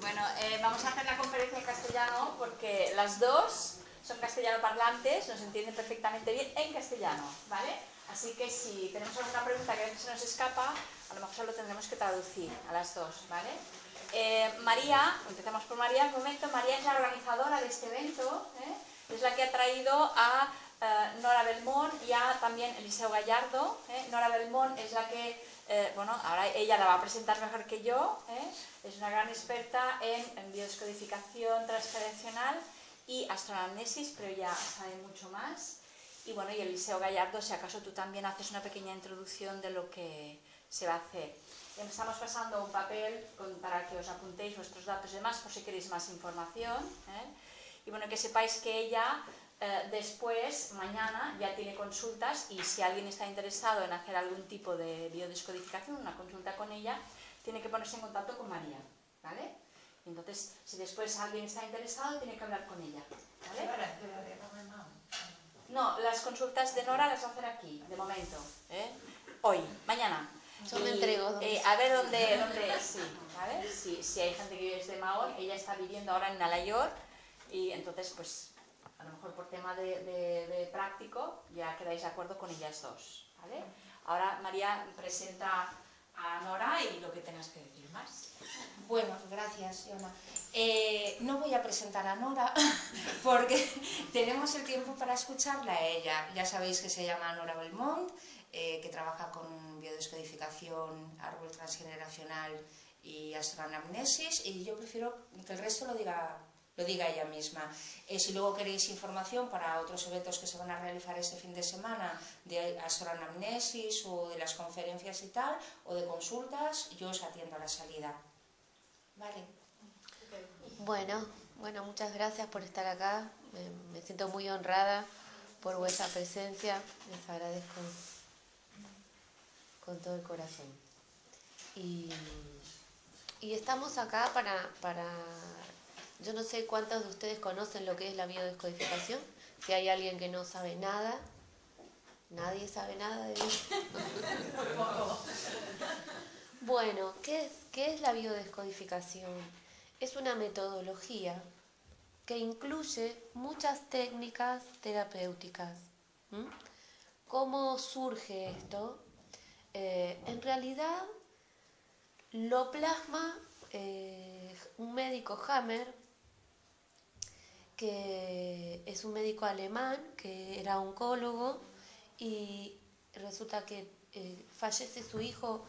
Bueno, vamos a hacer la conferencia en castellano porque las dos son castellano parlantes, nos entienden perfectamente bien en castellano, ¿vale? Así que si tenemos alguna pregunta que a veces se nos escapa, a lo mejor solo tendremos que traducir a las dos, ¿vale? María, empezamos por María un momento. María es la organizadora de este evento, es la que ha traído a Nora Belmont y a también Eliseo Gallardo. Nora Belmont es la que, bueno, ahora ella la va a presentar mejor que yo, es una gran experta en biodescodificación transgeneracional y astroanamnesis, pero ella sabe mucho más. Y bueno, y Eliseo Gallardo, si acaso tú también haces una pequeña introducción de lo que se va a hacer. Estamos pasando un papel para que os apuntéis vuestros datos y demás por si queréis más información. Y bueno, que sepáis que ella después, mañana, ya tiene consultas y si alguien está interesado en hacer algún tipo de biodescodificación, una consulta con ella, tiene que ponerse en contacto con María, ¿vale? Y entonces, si después alguien está interesado, tiene que hablar con ella, ¿vale? No, las consultas de Nora las va a hacer aquí, de momento, hoy, mañana. Yo me entrego. A ver dónde sí, ¿vale? Si hay gente que vive desde Mahón, ella está viviendo ahora en Nueva York y entonces, pues, a lo mejor por tema de práctico, ya quedáis de acuerdo con ellas dos, ¿vale? Ahora María presenta a Nora y lo que tengas que decir más. Bueno, gracias, Iona. No voy a presentar a Nora porque tenemos el tiempo para escucharla a ella. Ya sabéis que se llama Nora Belmont, que trabaja con biodescodificación, árbol transgeneracional y astroanamnesis, y yo prefiero que el resto lo diga ella misma. Si luego queréis información para otros eventos que se van a realizar este fin de semana de astroanamnesis o de las conferencias y tal, o de consultas, yo os atiendo a la salida. Vale. Bueno, muchas gracias por estar acá. Me siento muy honrada por vuestra presencia. Les agradezco con todo el corazón. Y estamos acá para... Yo no sé cuántos de ustedes conocen lo que es la biodescodificación. Si hay alguien que no sabe nada, nadie sabe nada de eso. Bueno, ¿qué es la biodescodificación? Es una metodología que incluye muchas técnicas terapéuticas. ¿Cómo surge esto? En realidad lo plasma un médico Hammer, que es un médico alemán, que era oncólogo, y resulta que fallece su hijo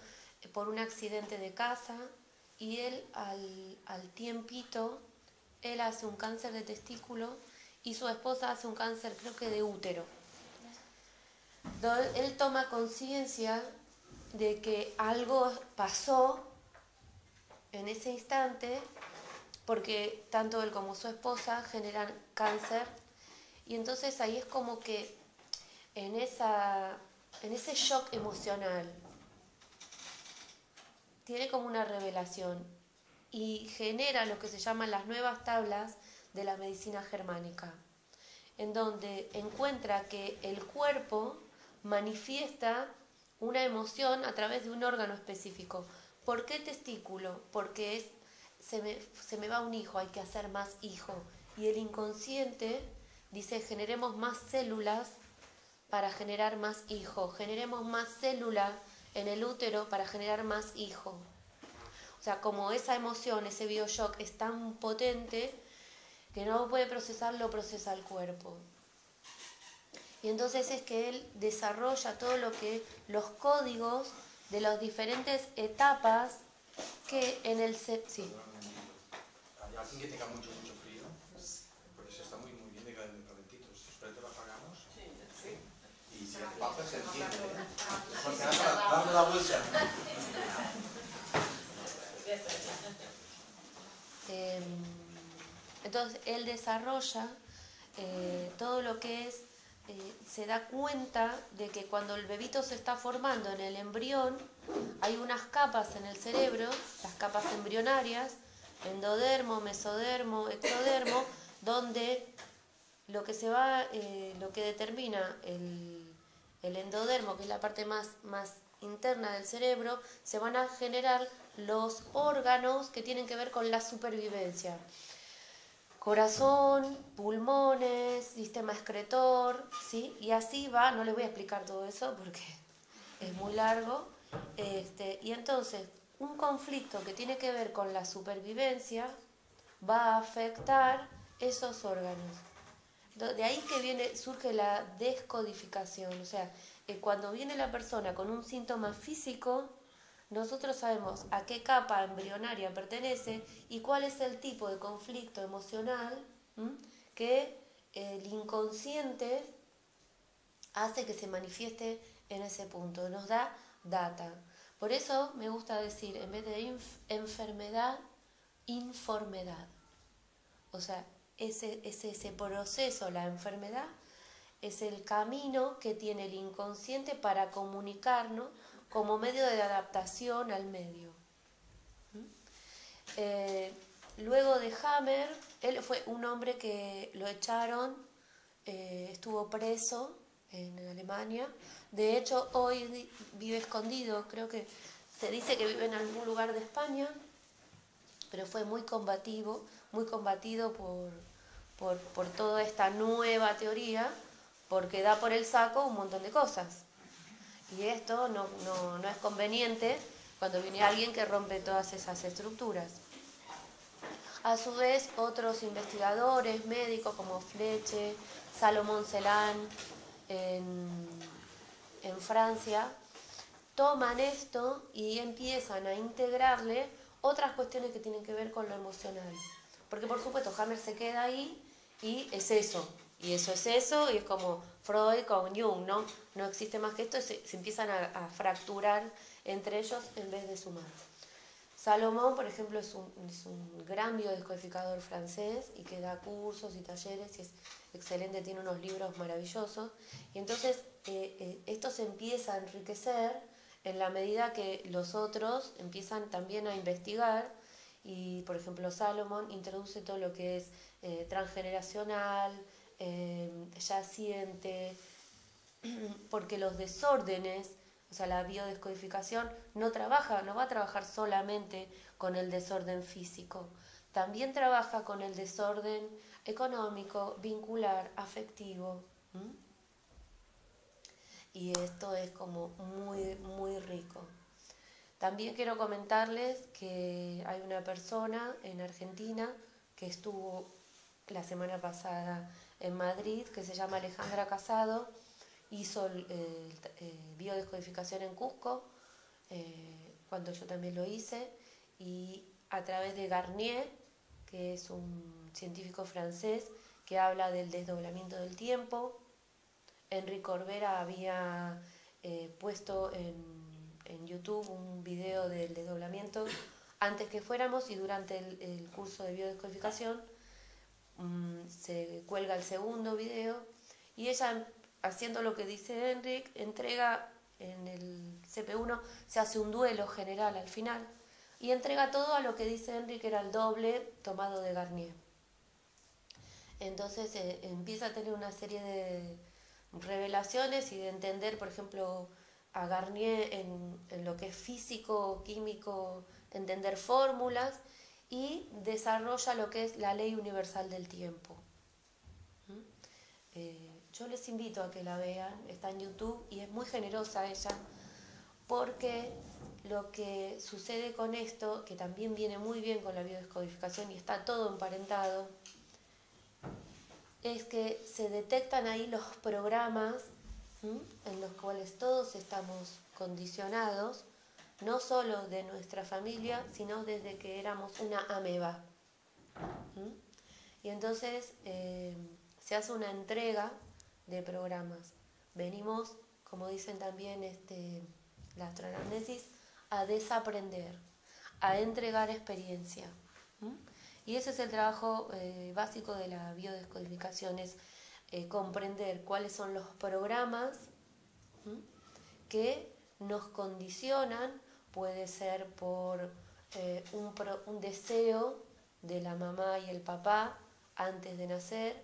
por un accidente de casa, y él al tiempito, él hace un cáncer de testículo y su esposa hace un cáncer, creo que de útero. Él toma conciencia de que algo pasó en ese instante, porque tanto él como su esposa generan cáncer, y entonces ahí es como que en ese shock emocional tiene como una revelación y genera lo que se llaman las nuevas tablas de la medicina germánica, en donde encuentra que el cuerpo manifiesta una emoción a través de un órgano específico. ¿Por qué testículo? Porque se me va un hijo, hay que hacer más hijo. Y el inconsciente dice, generemos más células para generar más hijo, generemos más células en el útero para generar más hijo. O sea, como esa emoción, ese bioshock es tan potente que no puede procesar, lo procesa el cuerpo. Y entonces es que él desarrolla todo lo que los códigos de las diferentes etapas que en el sí. Hay alguien que tenga mucho frío, porque se está muy bien de calentitos. Espérate, lo apagamos. Sí. Y si el papel se enciende, porque dame la vuelta. Entonces él desarrolla todo lo que es, se da cuenta de que cuando el bebito se está formando en el embrión, hay unas capas en el cerebro, las capas embrionarias, endodermo, mesodermo, ectodermo, donde lo que determina el endodermo, que es la parte más interna del cerebro, se van a generar los órganos que tienen que ver con la supervivencia. Corazón, pulmones, sistema excretor, ¿sí? Y así va, no les voy a explicar todo eso porque es muy largo. Y entonces, un conflicto que tiene que ver con la supervivencia va a afectar esos órganos. De ahí que surge la descodificación, o sea, cuando viene la persona con un síntoma físico, nosotros sabemos a qué capa embrionaria pertenece y cuál es el tipo de conflicto emocional que el inconsciente hace que se manifieste en ese punto, nos da data. Por eso me gusta decir, en vez de enfermedad, informedad. O sea, ese proceso, la enfermedad, es el camino que tiene el inconsciente para comunicarnos como medio de adaptación al medio. Luego de Hammer, él fue un hombre que lo echaron, estuvo preso en Alemania. De hecho, hoy vive escondido, creo que se dice que vive en algún lugar de España, pero fue muy combatido por toda esta nueva teoría, porque da por el saco un montón de cosas. Y esto no es conveniente cuando viene alguien que rompe todas esas estructuras. A su vez, otros investigadores, médicos como Fleche, Salomón Celan, en Francia, toman esto y empiezan a integrarle otras cuestiones que tienen que ver con lo emocional. Porque por supuesto Hammer se queda ahí y es eso, y eso es eso, y es como Freud con Jung, ¿no? No existe más que esto, se empiezan a fracturar entre ellos en vez de sumar. Salomón, por ejemplo, es un gran biodescodificador francés y que da cursos y talleres y es excelente, tiene unos libros maravillosos. Y entonces esto se empieza a enriquecer en la medida que los otros empiezan también a investigar. Y, por ejemplo, Salomón introduce todo lo que es transgeneracional, yaciente, porque los desórdenes, o sea, la biodescodificación no va a trabajar solamente con el desorden físico, también trabaja con el desorden económico, vincular, afectivo. Y esto es como muy, muy rico. También quiero comentarles que hay una persona en Argentina que estuvo la semana pasada en Madrid, que se llama Alejandra Casado, hizo biodescodificación en Cusco, cuando yo también lo hice, y a través de Garnier, que es un científico francés que habla del desdoblamiento del tiempo. Enrique Corbera había puesto en YouTube un video del desdoblamiento antes que fuéramos, y durante el curso de biodescodificación se cuelga el segundo video y ella, haciendo lo que dice Enrique, entrega en el CP1, se hace un duelo general al final y entrega todo a lo que dice Enrique, que era el doble tomado de Garnier. Entonces empieza a tener una serie de revelaciones y de entender, por ejemplo, a Garnier en lo que es físico, químico, entender fórmulas, y desarrolla lo que es la ley universal del tiempo. Yo les invito a que la vean, está en YouTube y es muy generosa ella, porque lo que sucede con esto, que también viene muy bien con la biodescodificación y está todo emparentado, es que se detectan ahí los programas en los cuales todos estamos condicionados, no solo de nuestra familia, sino desde que éramos una ameba. Y entonces se hace una entrega de programas. Venimos, como dicen también la astroanamnesis, a desaprender, a entregar experiencia. Y ese es el trabajo básico de la biodescodificación, es comprender cuáles son los programas que nos condicionan. Puede ser por un deseo de la mamá y el papá antes de nacer.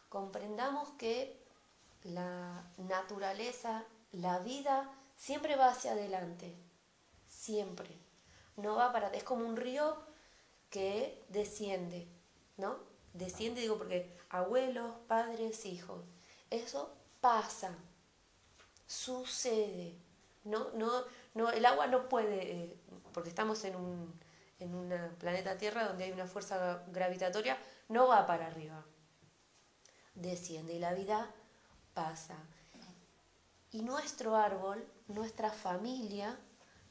Comprendamos que la naturaleza, la vida, siempre va hacia adelante, siempre. no va para... Es como un río que desciende, ¿no? Desciende, digo, porque abuelos, padres, hijos. Eso pasa, sucede. No, el agua no puede, porque estamos en un planeta Tierra donde hay una fuerza gravitatoria, no va para arriba. Desciende y la vida pasa. Y nuestro árbol, nuestra familia,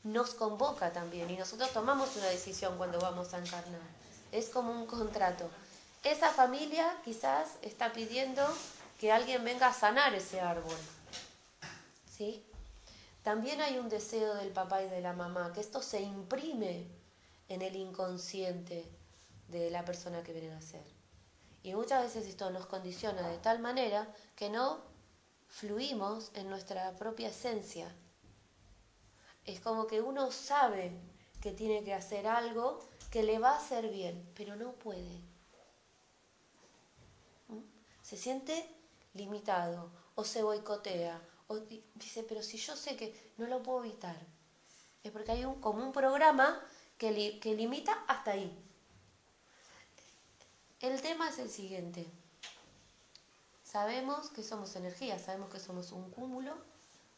nos convoca también y nosotros tomamos una decisión cuando vamos a encarnar. Es como un contrato. Esa familia quizás está pidiendo que alguien venga a sanar ese árbol. ¿Sí? También hay un deseo del papá y de la mamá, que esto se imprime en el inconsciente de la persona que viene a nacer. Y muchas veces esto nos condiciona de tal manera que no fluimos en nuestra propia esencia. Es como que uno sabe que tiene que hacer algo que le va a hacer bien, pero no puede. Se siente limitado o se boicotea o dice, pero si yo sé que no lo puedo evitar. Es porque hay como un programa que limita hasta ahí. El tema es el siguiente. Sabemos que somos energía, sabemos que somos un cúmulo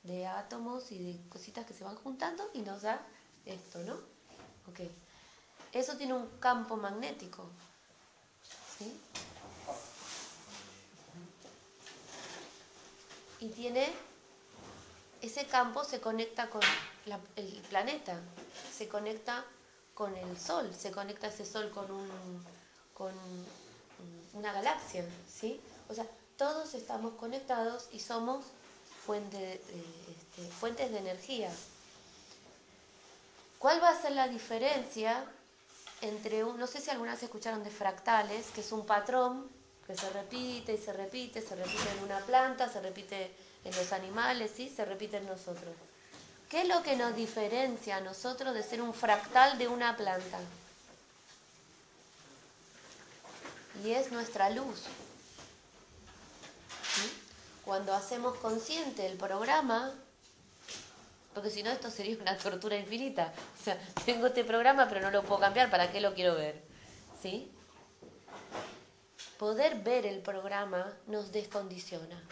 de átomos y de cositas que se van juntando y nos da esto, ¿no? Ok. Eso tiene un campo magnético, ¿sí? Y ese campo se conecta con el planeta, se conecta con el Sol, se conecta ese Sol con una galaxia, ¿sí? O sea, todos estamos conectados y somos fuentes de energía. ¿Cuál va a ser la diferencia entre no sé si alguna vez escucharon de fractales, que es un patrón que se repite y se repite en una planta, se repite en los animales, ¿sí? Se repite en nosotros. ¿Qué es lo que nos diferencia a nosotros de ser un fractal de una planta? Y es nuestra luz. ¿Sí? Cuando hacemos consciente el programa, porque si no esto sería una tortura infinita. O sea, tengo este programa pero no lo puedo cambiar, ¿para qué lo quiero ver? ¿Sí? Poder ver el programa nos descondiciona.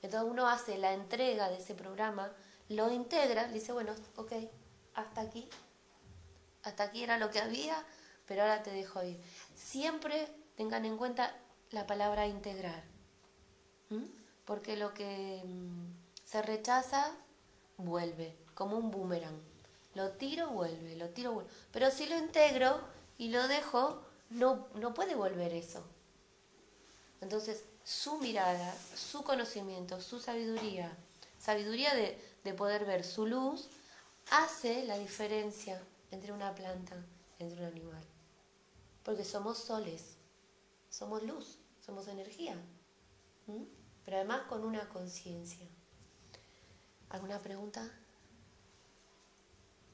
Entonces uno hace la entrega de ese programa, lo integra, dice, bueno, ok, hasta aquí era lo que había, pero ahora te dejo ir. Siempre tengan en cuenta la palabra integrar, porque lo que se rechaza vuelve, como un boomerang. Lo tiro, vuelve, lo tiro, vuelve. Pero si lo integro y lo dejo, no puede volver eso. Entonces, su mirada, su conocimiento, su sabiduría de poder ver su luz, hace la diferencia entre una planta, entre un animal. Porque somos soles, somos luz, somos energía. Pero además con una conciencia. ¿Alguna pregunta?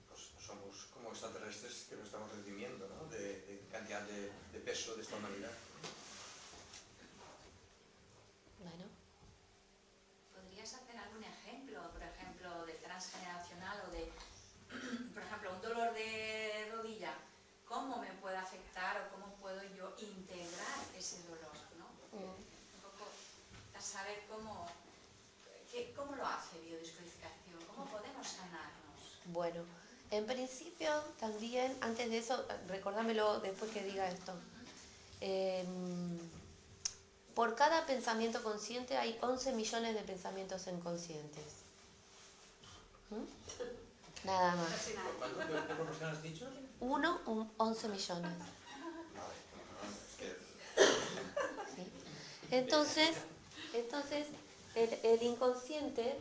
Pues somos como extraterrestres que nos estamos redimiendo, ¿no? De cantidad de peso de esta humanidad. Bueno. ¿Podrías hacer algún ejemplo, por ejemplo, de transgeneracional o de, por ejemplo, un dolor de rodilla? ¿Cómo me puede afectar o cómo puedo yo integrar ese dolor, ¿no? Un poco a saber cómo lo hace biodescodificación, cómo podemos sanarnos. Bueno, en principio también, antes de eso, recordámelo después que diga esto. Por cada pensamiento consciente hay 11 millones de pensamientos inconscientes. Nada más. ¿Qué proporción has dicho? 11 millones. ¿Sí? Entonces el inconsciente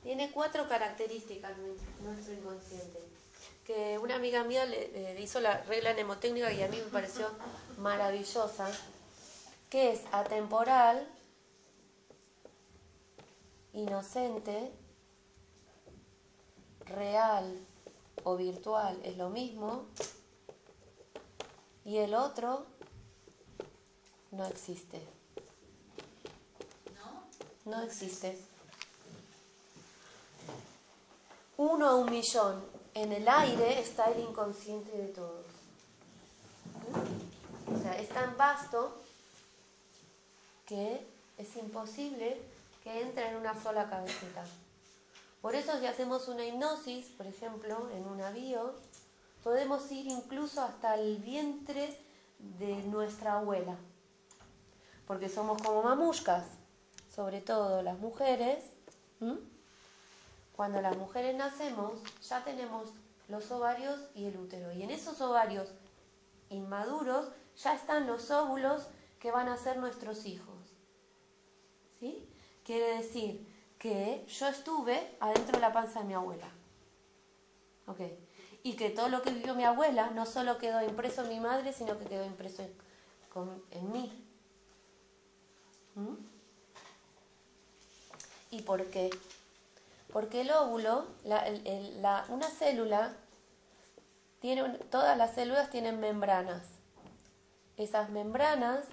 tiene 4 características nuestro inconsciente. Que una amiga mía le hizo la regla mnemotécnica y a mí me pareció maravillosa, que es atemporal, inocente, real o virtual es lo mismo, y el otro no existe. No existe. 1 a 1.000.000 en el aire está el inconsciente de todos. O sea, es tan vasto que es imposible que entre en una sola cabecita. Por eso si hacemos una hipnosis, por ejemplo, en un avión, podemos ir incluso hasta el vientre de nuestra abuela. Porque somos como mamushkas, sobre todo las mujeres. Cuando las mujeres nacemos, ya tenemos los ovarios y el útero. Y en esos ovarios inmaduros ya están los óvulos que van a ser nuestros hijos. ¿Sí? Quiere decir que yo estuve adentro de la panza de mi abuela. ¿Ok? Y que todo lo que vivió mi abuela no solo quedó impreso en mi madre, sino que quedó impreso en mí. ¿Y por qué? Porque el óvulo, una célula, todas las células tienen membranas. Esas membranas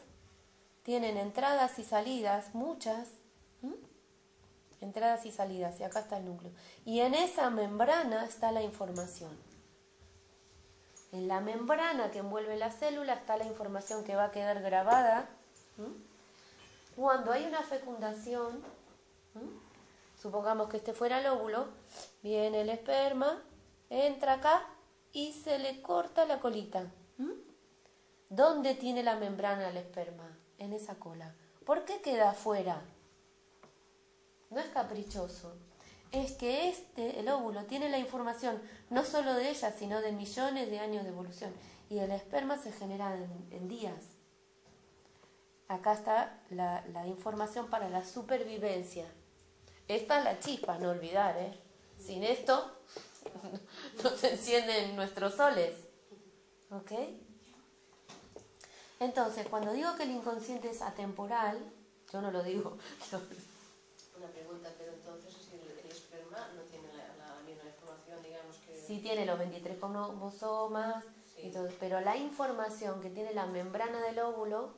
tienen entradas y salidas, muchas, entradas y salidas, y acá está el núcleo. Y en esa membrana está la información. En la membrana que envuelve la célula está la información que va a quedar grabada. Cuando hay una fecundación, supongamos que este fuera el óvulo, viene el esperma, entra acá y se le corta la colita. ¿Dónde tiene la membrana el esperma? En esa cola. ¿Por qué queda afuera? No es caprichoso. Es que el óvulo, tiene la información no solo de ella, sino de millones de años de evolución. Y el esperma se genera en días. Acá está la información para la supervivencia. Esta es la chispa, no olvidar, ¿eh? Sin esto no se encienden nuestros soles. ¿Ok? Entonces, cuando digo que el inconsciente es atemporal, yo no lo digo. Una pregunta, pero entonces si el esperma no tiene la misma información, digamos que... Sí tiene los 23 cromosomas, sí, y todo, pero la información que tiene la membrana del óvulo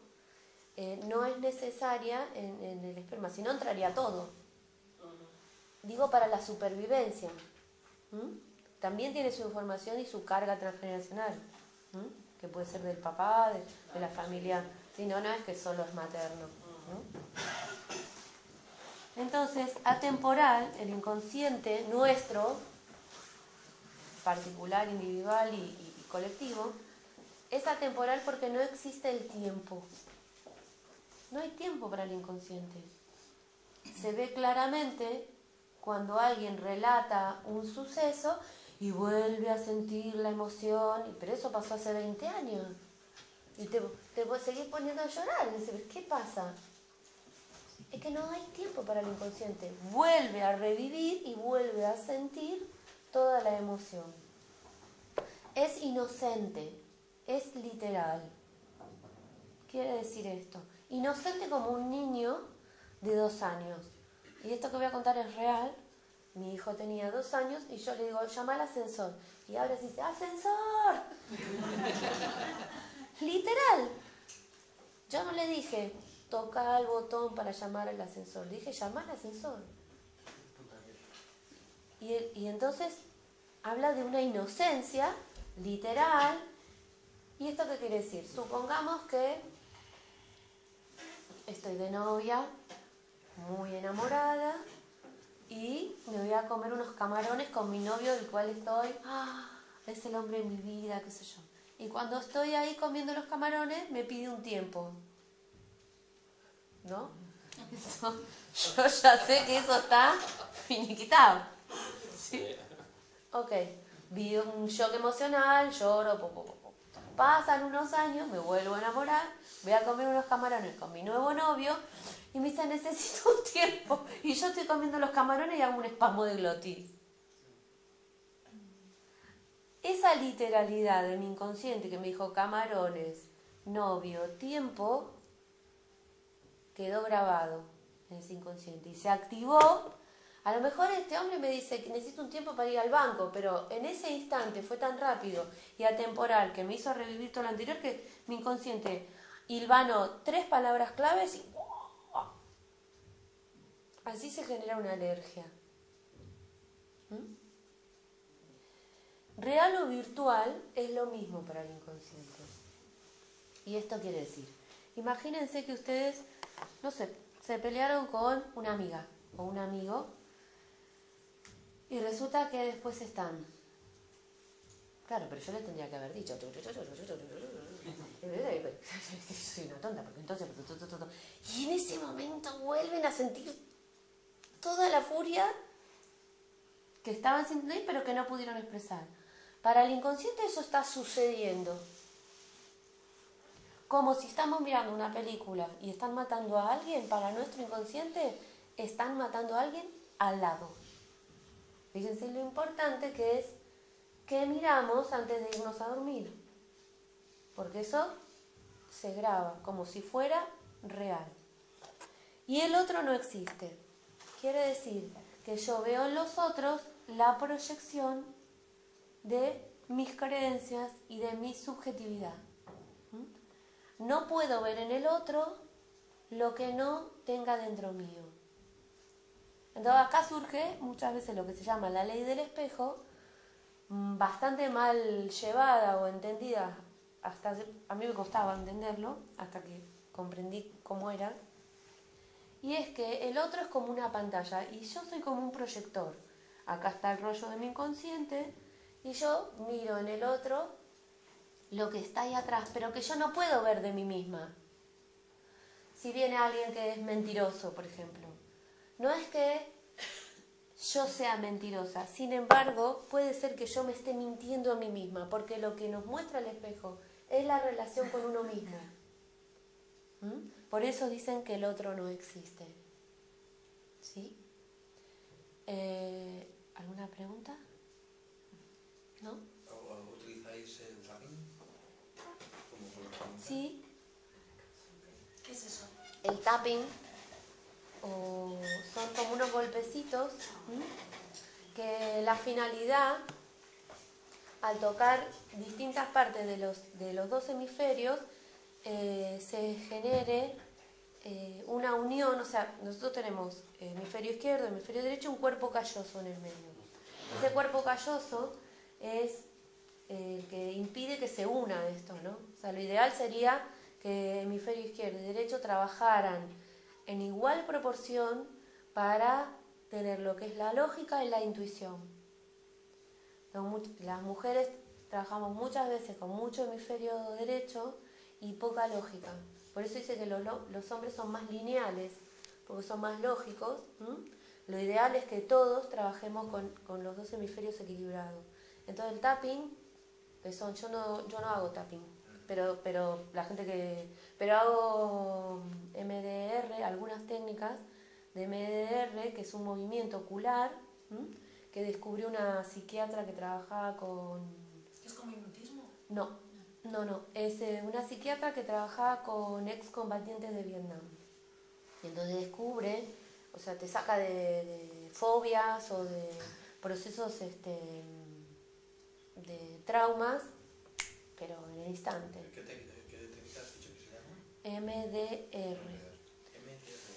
no es necesaria en el esperma, si no entraría todo. Digo para la supervivencia. También tiene su información y su carga transgeneracional, que puede ser del papá, de la familia. Si no, no es que solo es materno. Entonces, atemporal, el inconsciente nuestro, particular, individual y colectivo, es atemporal porque no existe el tiempo. No hay tiempo para el inconsciente. Se ve claramente cuando alguien relata un suceso y vuelve a sentir la emoción, pero eso pasó hace 20 años. Y te seguís poniendo a llorar, y decís, ¿qué pasa? Es que no hay tiempo para el inconsciente. Vuelve a revivir y vuelve a sentir toda la emoción. Es inocente, es literal. Quiere decir esto. Inocente como un niño de 2 años. Y esto que voy a contar es real. Mi hijo tenía 2 años y yo le digo, llama al ascensor. Y ahora se dice, ¡ascensor! Literal. Yo no le dije, toca el botón para llamar al ascensor. Le dije, llama al ascensor. Y entonces habla de una inocencia literal. ¿Y esto qué quiere decir? Supongamos que estoy de novia, muy enamorada, y me voy a comer unos camarones con mi novio, del cual estoy, es el hombre de mi vida, qué sé yo. Y cuando estoy ahí comiendo los camarones, me pide un tiempo. ¿No? Yo ya sé que eso está finiquitado. ¿Sí? Ok, vi un shock emocional, lloro, Pasan unos años, me vuelvo a enamorar, voy a comer unos camarones con mi nuevo novio y me dice, necesito un tiempo. Y yo estoy comiendo los camarones y hago un espasmo de glotis. Esa literalidad de mi inconsciente que me dijo camarones, novio, tiempo, quedó grabado en ese inconsciente y se activó. A lo mejor este hombre me dice que necesito un tiempo para ir al banco, pero en ese instante fue tan rápido y atemporal que me hizo revivir todo lo anterior que mi inconsciente hilvanó 3 palabras claves y así se genera una alergia. real o virtual es lo mismo para el inconsciente. Y esto quiere decir, imagínense que ustedes, no sé, se pelearon con una amiga o un amigo y resulta que después están. Claro, pero yo les tendría que haber dicho. Soy una tonta, porque entonces. Y en ese momento vuelven a sentir toda la furia que estaban sintiendo ahí, pero que no pudieron expresar. Para el inconsciente eso está sucediendo. Como si estamos mirando una película y están matando a alguien, para nuestro inconsciente están matando a alguien al lado. Fíjense lo importante que es que miramos antes de irnos a dormir. Porque eso se graba como si fuera real. Y el otro no existe. Quiere decir que yo veo en los otros la proyección de mis creencias y de mi subjetividad. No puedo ver en el otro lo que no tenga dentro mío. Entonces acá surge muchas veces lo que se llama la ley del espejo, bastante mal llevada o entendida. A mí me costaba entenderlo hasta que comprendí cómo era. Y es que el otro es como una pantalla y yo soy como un proyector. Acá está el rollo de mi inconsciente y yo miro en el otro lo que está ahí atrás, pero que yo no puedo ver de mí misma. Si viene alguien que es mentiroso, por ejemplo, no es que yo sea mentirosa, sin embargo, puede ser que yo me esté mintiendo a mí misma, porque lo que nos muestra el espejo es la relación con uno mismo. Por eso dicen que el otro no existe. ¿Sí? ¿Alguna pregunta? ¿No? ¿Utilizáis el tapping? Sí. ¿Qué es eso? El tapping son como unos golpecitos que la finalidad, al tocar distintas partes de los dos hemisferios, se genere una unión. O sea, nosotros tenemos hemisferio izquierdo, hemisferio derecho, un cuerpo calloso en el medio. Ese cuerpo calloso es el que impide que se una esto, ¿no? O sea, lo ideal sería que hemisferio izquierdo y derecho trabajaran en igual proporción para tener lo que es la lógica y la intuición. Las mujeres trabajamos muchas veces con mucho hemisferio derecho y poca lógica. Por eso dice que los hombres son más lineales, porque son más lógicos. Lo ideal es que todos trabajemos con los dos hemisferios equilibrados. Entonces el tapping, yo no hago tapping, pero la gente pero hago MDR, algunas técnicas de MDR, que es un movimiento ocular, que descubrió una psiquiatra que trabajaba con... ¿Es como hipnotismo? No, es una psiquiatra que trabajaba con excombatientes de Vietnam. Y entonces descubre, o sea, te saca de fobias o de procesos de traumas, pero en el instante. ¿Qué técnica has dicho que se llama?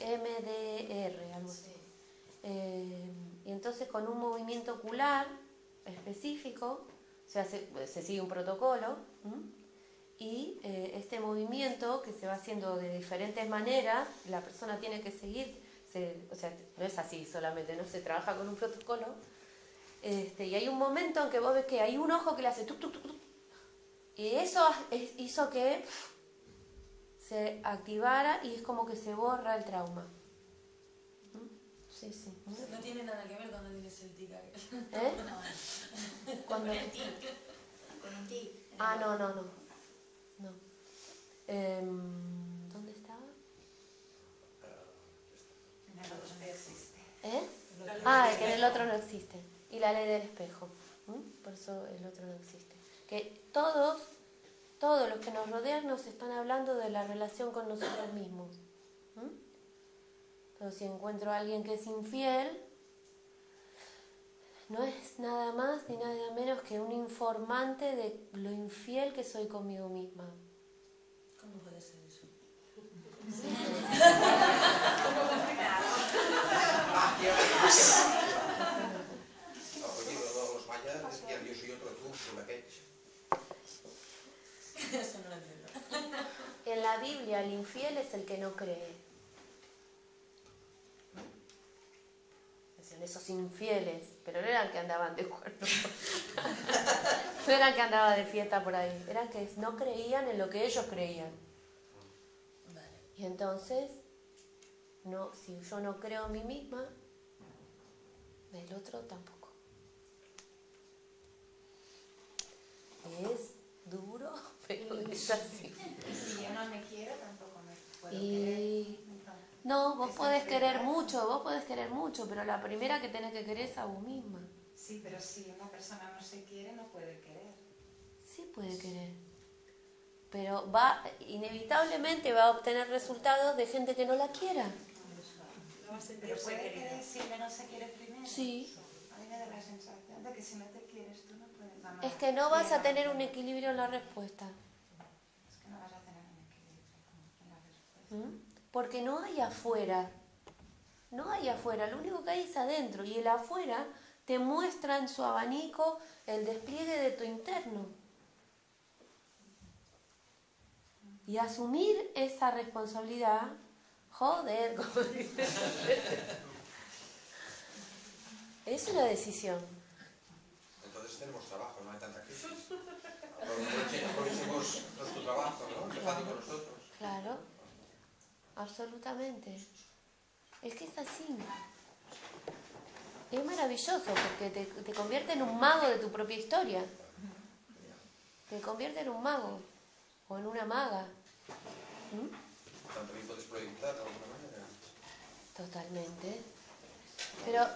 MDR, algo así. Y entonces con un movimiento ocular específico, se sigue un protocolo, y este movimiento que se va haciendo de diferentes maneras, la persona tiene que seguir, o sea, no es así solamente, no se trabaja con un protocolo, y hay un momento en que vos ves que hay un ojo que le hace tuc, tuc, tuc, tuc, y eso hizo que se activara y es como que se borra el trauma. Sí. No tiene nada que ver cuando tienes el tic. ¿Eh? Cuando... Con el tic. Con un tic. Ah, no. ¿Dónde estaba? En el otro no existe. Que en el otro no existe. Y la ley del espejo. Por eso el otro no existe. Que todos los que nos rodean nos están hablando de la relación con nosotros mismos. Entonces, si encuentro a alguien que es infiel, no es nada más ni nada menos que un informante de lo infiel que soy conmigo misma. ¿Cómo puede ser eso? Oye, los mayas decían yo soy otro tú. el d'aquells. Eso no lo entiendo. En la Biblia el infiel es el que no cree. Decían esos infieles, pero no eran que andaban de cuerno. No eran que andaban de fiesta por ahí, eran que no creían en lo que ellos creían. Vale. Y entonces, no, si yo no creo en mí misma, el otro tampoco. Es duro, pero es así. Si yo no me quiero, tampoco me puedo querer. Y Entonces, no, vos es podés querer enfrentar. mucho, pero la primera que tenés que querer es a vos misma. Sí, pero si una persona no se quiere, no puede querer. Sí puede querer, pero va, inevitablemente va a obtener resultados de gente que no la quiera. No va a Pero sentirse puede querida. querer si uno no se quiere primero. Sí, A mí me da la sensación de que si no te quieres, tú no puedes amar. es que no vas a tener un equilibrio en la respuesta. Es que no vas a tener un equilibrio en la respuesta. Porque no hay afuera, no hay afuera, lo único que hay es adentro, y el afuera te muestra en su abanico el despliegue de tu interno. Y asumir esa responsabilidad, joder, como dice, es una decisión. Entonces tenemos trabajo, no hay tanta crisis. Aprovechemos nuestro trabajo, ¿no? Empezando con nosotros. Claro, absolutamente. Es que es así. Es maravilloso porque te convierte en un mago de tu propia historia. Te convierte en un mago o en una maga. También puedes proyectar de alguna manera. Totalmente.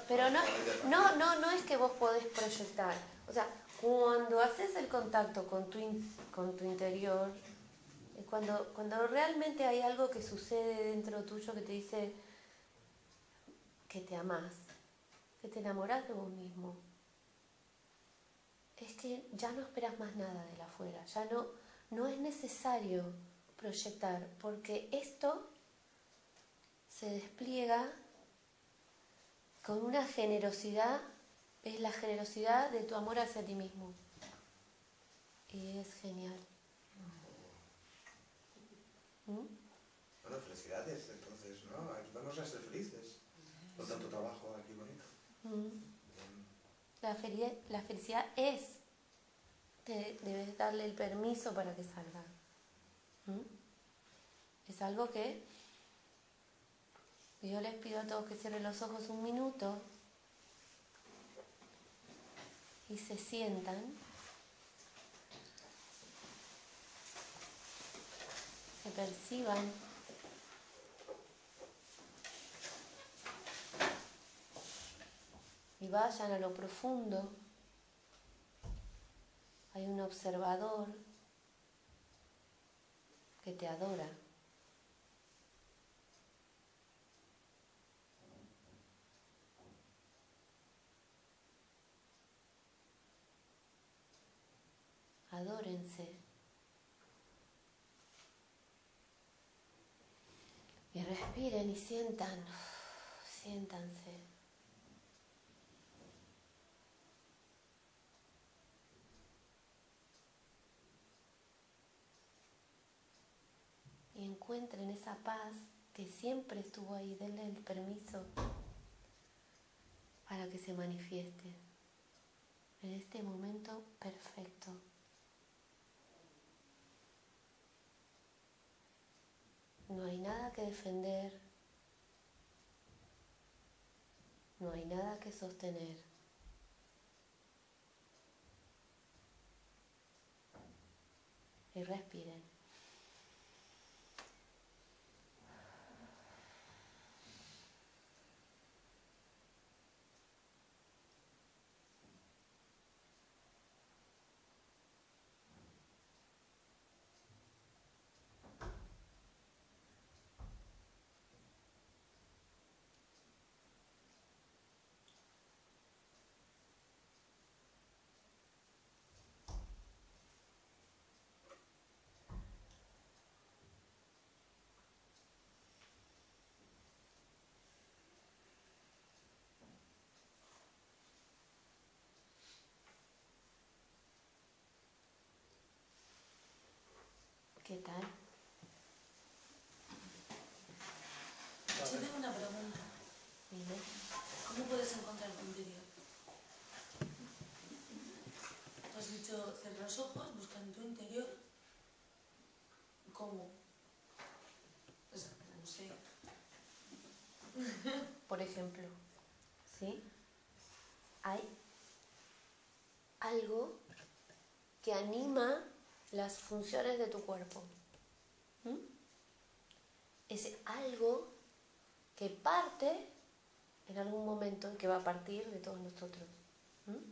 Pero no es que vos podés proyectar. O sea, cuando haces el contacto con tu interior, es cuando realmente hay algo que sucede dentro tuyo que te dice que te amás, que te enamorás de vos mismo. Es que ya no esperas más nada de la afuera, ya no es necesario proyectar, porque esto se despliega con una generosidad, es la generosidad de tu amor hacia ti mismo. Y es genial. Bueno, felicidades, entonces, ¿no? Vamos a ser felices con tanto trabajo aquí bonito. La felicidad es, debes darle el permiso para que salga. Es algo que yo les pido a todos que cierren los ojos un minuto y se sientan. Se perciban. Y vayan a lo profundo. Hay un observador que te adora. Adórense. Y respiren y sientan. Siéntanse. Y encuentren esa paz que siempre estuvo ahí. Denle el permiso para que se manifieste en este momento perfecto. No hay nada que defender, no hay nada que sostener. Y respiren. ¿Qué tal? Yo tengo una pregunta. Dime. ¿Cómo puedes encontrar tu interior? Tú has dicho, cierra los ojos, busca en tu interior. ¿Cómo? Pues, no sé. Por ejemplo, ¿sí? Hay algo que anima las funciones de tu cuerpo. ¿Mm? Es algo que parte en algún momento y que va a partir de todos nosotros. ¿Mm?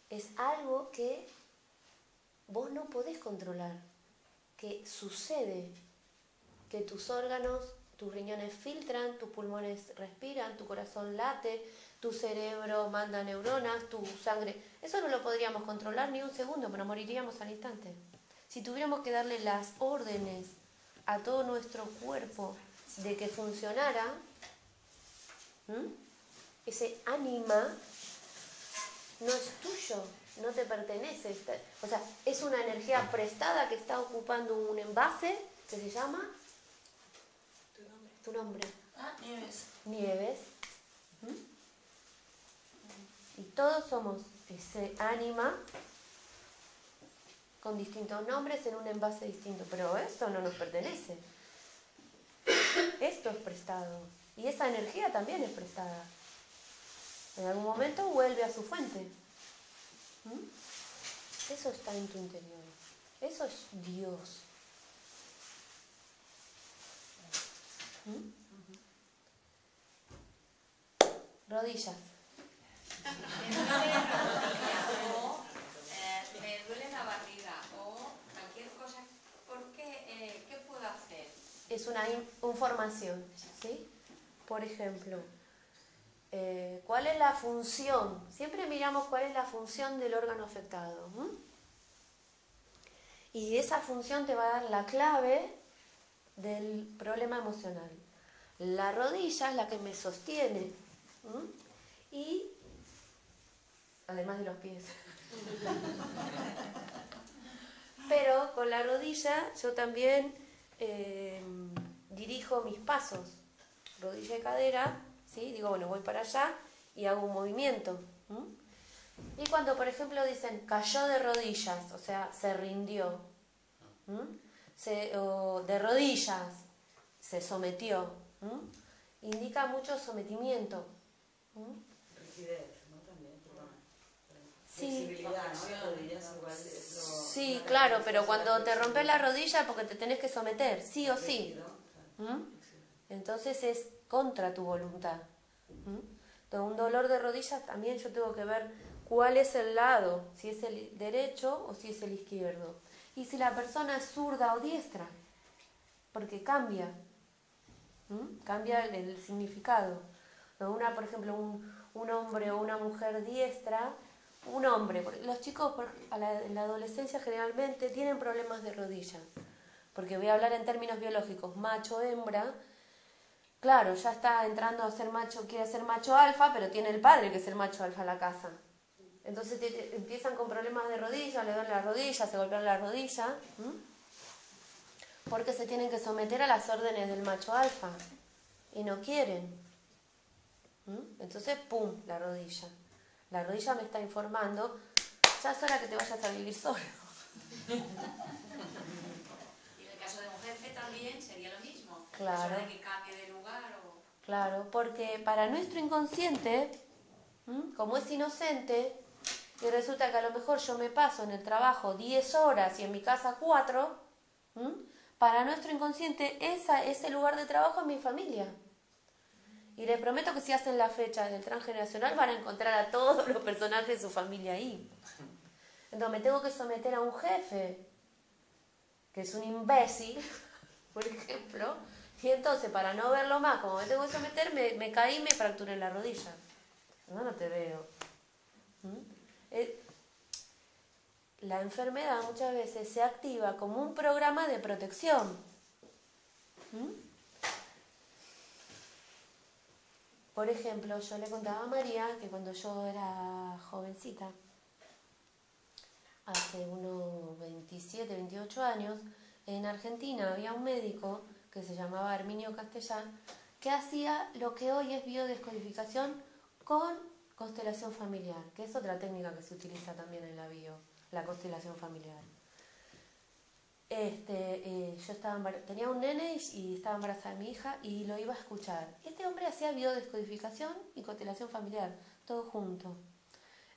Es algo que vos no podés controlar, que sucede, que tus órganos, tus riñones filtran, tus pulmones respiran, tu corazón late, tu cerebro manda neuronas, tu sangre. Eso no lo podríamos controlar ni un segundo, pero moriríamos al instante. Si tuviéramos que darle las órdenes a todo nuestro cuerpo de que funcionara, ese ánima no es tuyo, no te pertenece. O sea, es una energía prestada que está ocupando un envase que se llama... Tu nombre. Ah, Nieves. Nieves. Y todos somos ese ánima con distintos nombres en un envase distinto, pero esto no nos pertenece. Esto es prestado. Y esa energía también es prestada. En algún momento vuelve a su fuente. Eso está en tu interior. Eso es Dios. Rodillas. Me duele la barriga o cualquier cosa. ¿Por qué? ¿Qué puedo hacer? Es una información, ¿sí? Por ejemplo, ¿cuál es la función? Siempre miramos cuál es la función del órgano afectado. Y esa función te va a dar la clave del problema emocional. La rodilla es la que me sostiene. Y además de los pies. Pero con la rodilla yo también dirijo mis pasos. Rodilla y cadera, ¿sí? Digo, bueno, voy para allá y hago un movimiento. Y cuando, por ejemplo, dicen cayó de rodillas, o sea, se rindió. O de rodillas, se sometió. Indica mucho sometimiento. Rigidez, ¿no? También, perdón. Sí. Flexibilidad, ¿no? Las rodillas igual es lo... Sí, claro, pero cuando te rompes la rodilla porque te tenés que someter, sí o sí. Entonces es contra tu voluntad. Entonces, un dolor de rodillas también yo tengo que ver cuál es el lado, si es el derecho o si es el izquierdo. Y si la persona es zurda o diestra, porque cambia. Cambia el significado. Por ejemplo, un hombre o una mujer diestra, un hombre, los chicos en la adolescencia generalmente tienen problemas de rodilla, porque voy a hablar en términos biológicos, macho, hembra, claro, ya está entrando a ser macho, quiere ser macho alfa, pero tiene el padre que es el macho alfa en la casa. Entonces empiezan con problemas de rodilla, le duele la rodilla, se golpean la rodilla, porque se tienen que someter a las órdenes del macho alfa y no quieren. Entonces, ¡pum!, la rodilla. La rodilla me está informando, ya es hora que te vayas a vivir solo. Y en el caso de un jefe también sería lo mismo. Claro. Es hora de que cambie de lugar o... Claro, porque para nuestro inconsciente, como es inocente, y resulta que a lo mejor yo me paso en el trabajo 10 horas y en mi casa 4, para nuestro inconsciente ese lugar de trabajo es mi familia. Y les prometo que si hacen la fecha del transgeneracional van a encontrar a todos los personajes de su familia ahí. Entonces me tengo que someter a un jefe, que es un imbécil, por ejemplo, y entonces para no verlo más, como me tengo que someter, me caí y me fracturé la rodilla. No te veo. La enfermedad muchas veces se activa como un programa de protección. Por ejemplo, yo le contaba a María que cuando yo era jovencita, hace unos 27, 28 años, en Argentina había un médico que se llamaba Herminio Castellán que hacía lo que hoy es biodescodificación con constelación familiar, que es otra técnica que se utiliza también en la constelación familiar. Yo tenía un nene y estaba embarazada de mi hija y lo iba a escuchar. Este hombre hacía biodescodificación y constelación familiar, todo junto.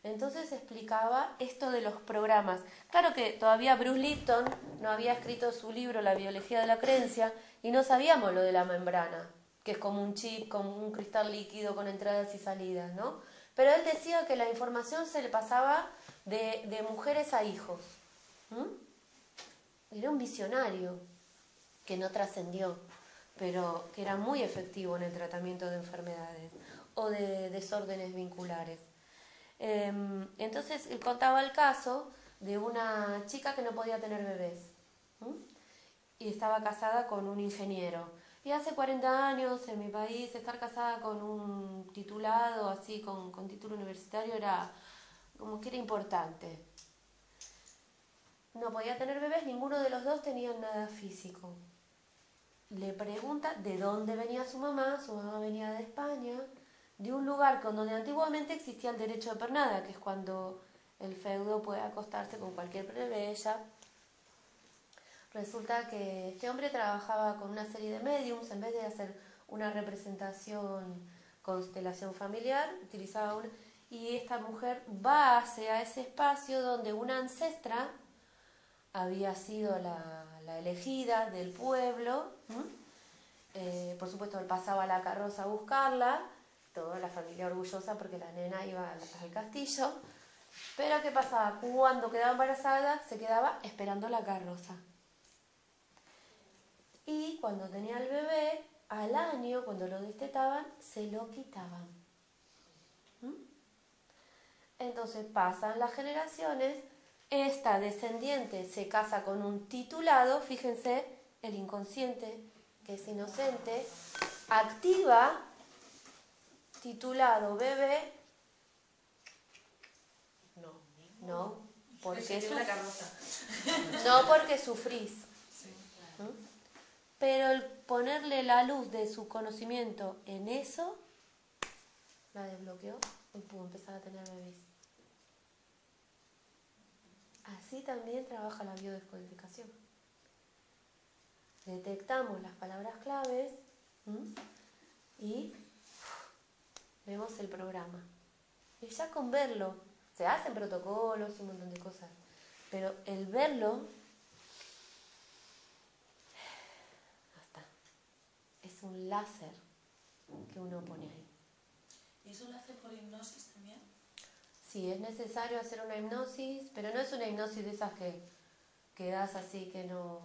Entonces explicaba esto de los programas. Claro que todavía Bruce Lipton no había escrito su libro La biología de la creencia y no sabíamos lo de la membrana, que es como un chip, como un cristal líquido con entradas y salidas, ¿no? Pero él decía que la información se le pasaba de mujeres a hijos. Era un visionario que no trascendió, pero que era muy efectivo en el tratamiento de enfermedades o de desórdenes vinculares. Entonces él contaba el caso de una chica que no podía tener bebés y estaba casada con un ingeniero. Y hace 40 años en mi país estar casada con un titulado, así con título universitario, era como que era importante. No podía tener bebés, ninguno de los dos tenía nada físico. Le pregunta de dónde venía su mamá venía de España, de un lugar donde antiguamente existía el derecho de pernada, que es cuando el feudo puede acostarse con cualquier plebeya. Resulta que este hombre trabajaba con una serie de mediums, en vez de hacer una representación constelación familiar, utilizaba una... Y esta mujer va hacia ese espacio donde una ancestra había sido la elegida del pueblo. Por supuesto, él pasaba la carroza a buscarla, toda la familia orgullosa porque la nena iba al castillo. Pero ¿qué pasaba? Cuando quedaba embarazada, se quedaba esperando la carroza. Y cuando tenía el bebé, al año, cuando lo destetaban, se lo quitaban. Entonces pasan las generaciones, esta descendiente se casa con un titulado, fíjense, el inconsciente, que es inocente, activa, titulado bebé, no, porque no porque sufrís. Pero el ponerle la luz de su conocimiento en eso, la desbloqueó y pudo empezar a tener bebés. Así también trabaja la biodescodificación. Detectamos las palabras claves y vemos el programa. Y ya con verlo, se hacen protocolos y un montón de cosas, pero el verlo, es un láser que uno pone ahí. ¿Y eso lo hace por hipnosis también? Sí, es necesario hacer una hipnosis, pero no es una hipnosis de esas que das así, que no...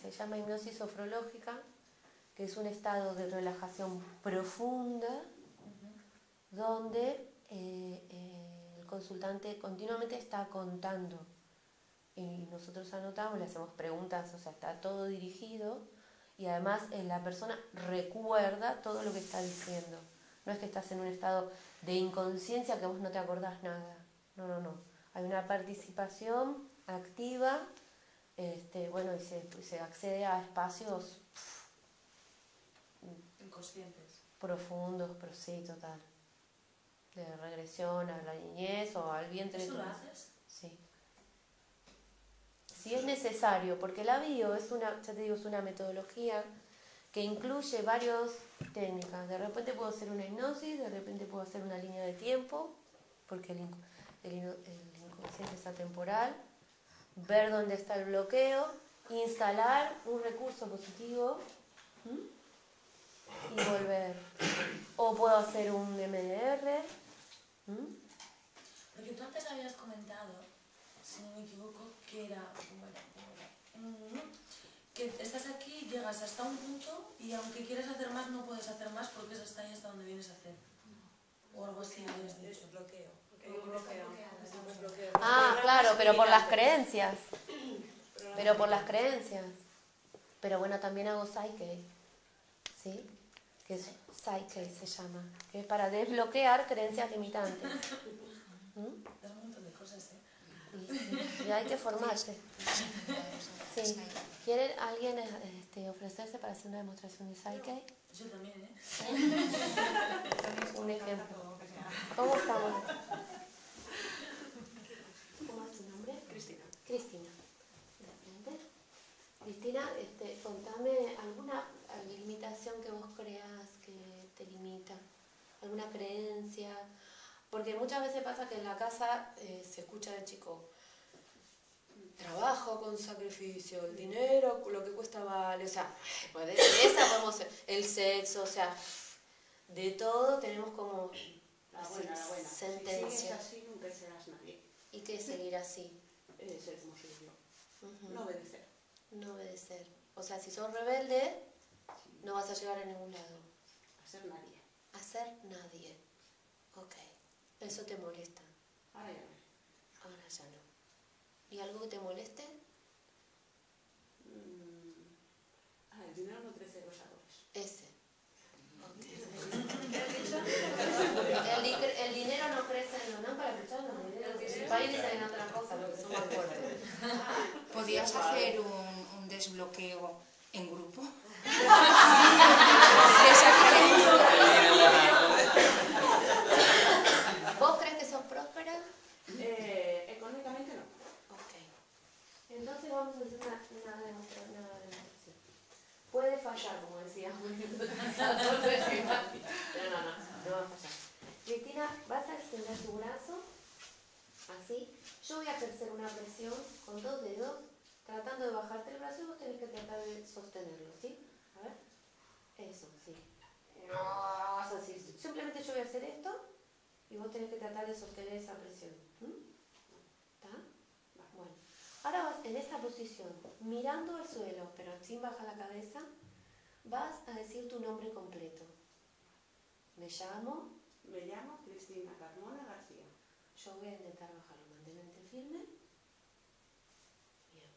Se llama hipnosis sofrológica, que es un estado de relajación profunda, donde el consultante continuamente está contando. Y nosotros anotamos, le hacemos preguntas, o sea, está todo dirigido. Y además la persona recuerda todo lo que está diciendo. No es que estás en un estado de inconsciencia que vos no te acordás nada. No. Hay una participación activa, bueno, y se accede a espacios inconscientes, profundos, pero sí, total. De regresión a la niñez o al vientre. ¿Eso lo haces? Sí. Sí es necesario, porque la bio es una metodología que incluye varias técnicas. De repente puedo hacer una hipnosis, de repente puedo hacer una línea de tiempo, porque el inconsciente es atemporal, ver dónde está el bloqueo, instalar un recurso positivo y volver. O puedo hacer un MDR. Porque tú antes habías comentado, si no me equivoco, que era, que estás aquí, llegas hasta un punto y aunque quieres hacer más no puedes hacer más porque es hasta ahí hasta donde vienes a hacer. O algo así habías dicho. Bloqueo. Ah, claro, pero por las creencias. Pero bueno, también hago Psyche, ¿sí? Que es Psyche se llama, que es para desbloquear creencias limitantes. Es un montón de cosas, ¿eh? Y hay que formarse. Sí. ¿Quiere alguien ofrecerse para hacer una demostración de Psyche? Yo también, ¿eh? Un ejemplo. ¿Cómo estamos? ¿Cómo es tu nombre? Cristina. Cristina. De frente. Cristina, contame alguna limitación que vos creas que te limita, alguna creencia, porque muchas veces pasa que en la casa se escucha de chico, trabajo con sacrificio, el dinero, lo que cuesta vale, o sea, pues de esa podemos, el sexo, o sea, de todo tenemos como La buena. sentencia. Si sigues así, nunca serás nadie. ¿Y qué es seguir así? Ser como soy yo. Ujú. No obedecer. No obedecer. O sea, si sos rebelde, no vas a llegar a ningún lado. A ser nadie. A ser nadie. Ok. Eso te molesta. Ahora ya no. Ahora ya no. ¿Y algo que te moleste? El dinero no crece los árboles. Ese. Ok. El dinero no crece en lo no para escucharlo. Los países dicen otra cosa, lo que son más fuertes. ¿Podías hacer un desbloqueo en grupo? ¿Vos crees que sos próspera? Económicamente no. Ok. Entonces vamos a hacer una demostración. Puede fallar, como decía. No va a fallar. Cristina, vas a extender tu brazo, así. Yo voy a ejercer una presión con 2 dedos, tratando de bajarte el brazo y vos tenés que tratar de sostenerlo, ¿sí? A ver. Eso, sí. No vas a decir, simplemente yo voy a hacer esto y vos tenés que tratar de sostener esa presión. ¿Está? Bueno. Ahora vas en esta posición, mirando al suelo, pero sin bajar la cabeza, vas a decir tu nombre completo. Me llamo. Me llamo Cristina Carmona García. Yo voy a intentar bajarlo. Mantenerte firme. Bien.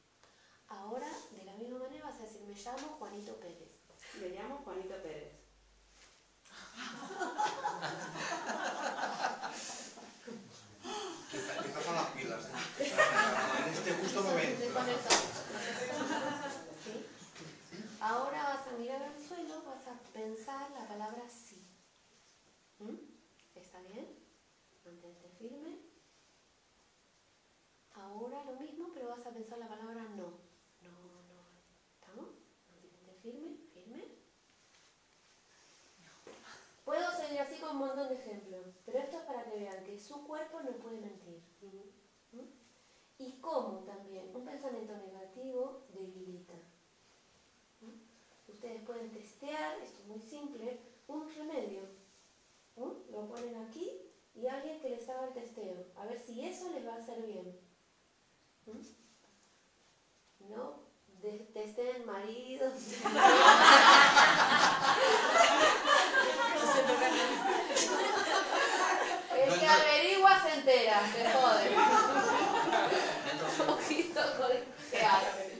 Ahora, de la misma manera, vas a decir, me llamo Juanito Pérez. Me llamo Juanito Pérez. Quizás son las pilas. En este justo momento. ¿Sí? Ahora vas a mirar al suelo, vas a pensar la palabra sí. ¿Está bien? Mantente firme. Ahora lo mismo, pero vas a pensar la palabra no. No. ¿Estamos? Mantente firme. Puedo seguir así con un montón de ejemplos, pero esto es para que vean que su cuerpo no puede mentir. Y cómo también un pensamiento negativo debilita. Ustedes pueden testear, esto es muy simple, un remedio. Lo ponen aquí y alguien que les haga el testeo. A ver si eso les va a hacer bien. No testeen maridos. El que averigua se entera, se jode. Ojito con se hace.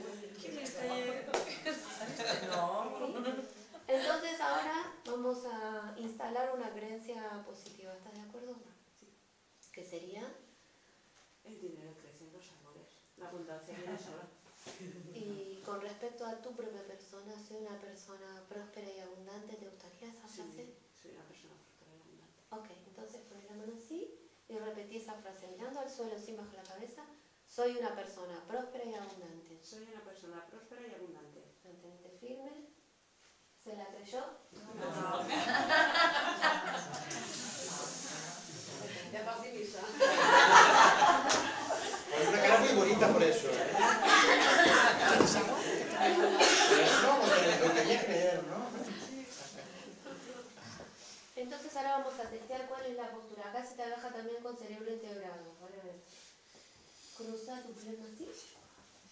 Entonces ahora vamos a instalar una creencia positiva. ¿Estás de acuerdo? Sí. ¿Qué sería? El dinero crece en los árboles. La abundancia viene sola. Y con respecto a tu propia persona, soy una persona próspera y abundante, ¿te gustaría esa frase? Sí, soy una persona próspera y abundante. Ok, entonces poné la mano así y repetí esa frase mirando al suelo sin bajar la cabeza. Soy una persona próspera y abundante. Soy una persona próspera y abundante. Mantente firme. ¿Se la creyó? No. Ya facilita. Es una cara muy bonita por eso. Pero es no, lo que hay que creer, ¿no? Entonces ahora vamos a testear cuál es la postura. Acá se trabaja también con cerebro integrado. Ahora a ver. Cruza tu pierna así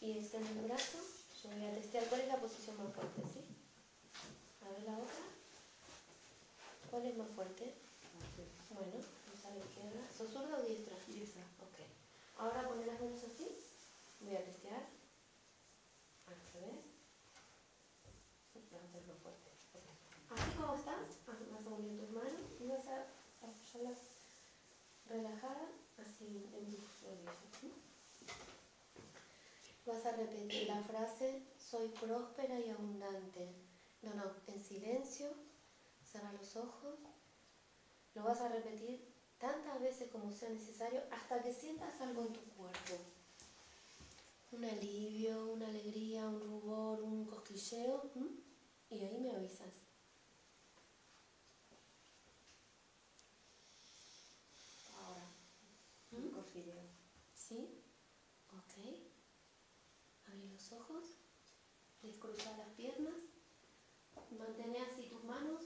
y extiende el brazo. Yo voy a testear cuál es la posición más fuerte, ¿sí? A ver la otra. ¿Cuál es más fuerte? Bueno, cruza a la izquierda. ¿Sos zurda o diestra? Diestra. Ok. Ahora poner las manos así. Voy a testear. Al revés. Vamos a hacerlo fuerte. Okay. Así como estás, vas a unir tus manos y vas a apoyarlas relajadas así en tus rodillas. Vas a repetir la frase, soy próspera y abundante. No, en silencio, cierra los ojos. Lo vas a repetir tantas veces como sea necesario hasta que sientas algo en tu cuerpo. Un alivio, una alegría, un rubor, un cosquilleo. Y ahí me avisas. Ahora. Un cosquilleo. ¿Sí? Ok. Abrí los ojos. Descruza las piernas. Mantén así tus manos.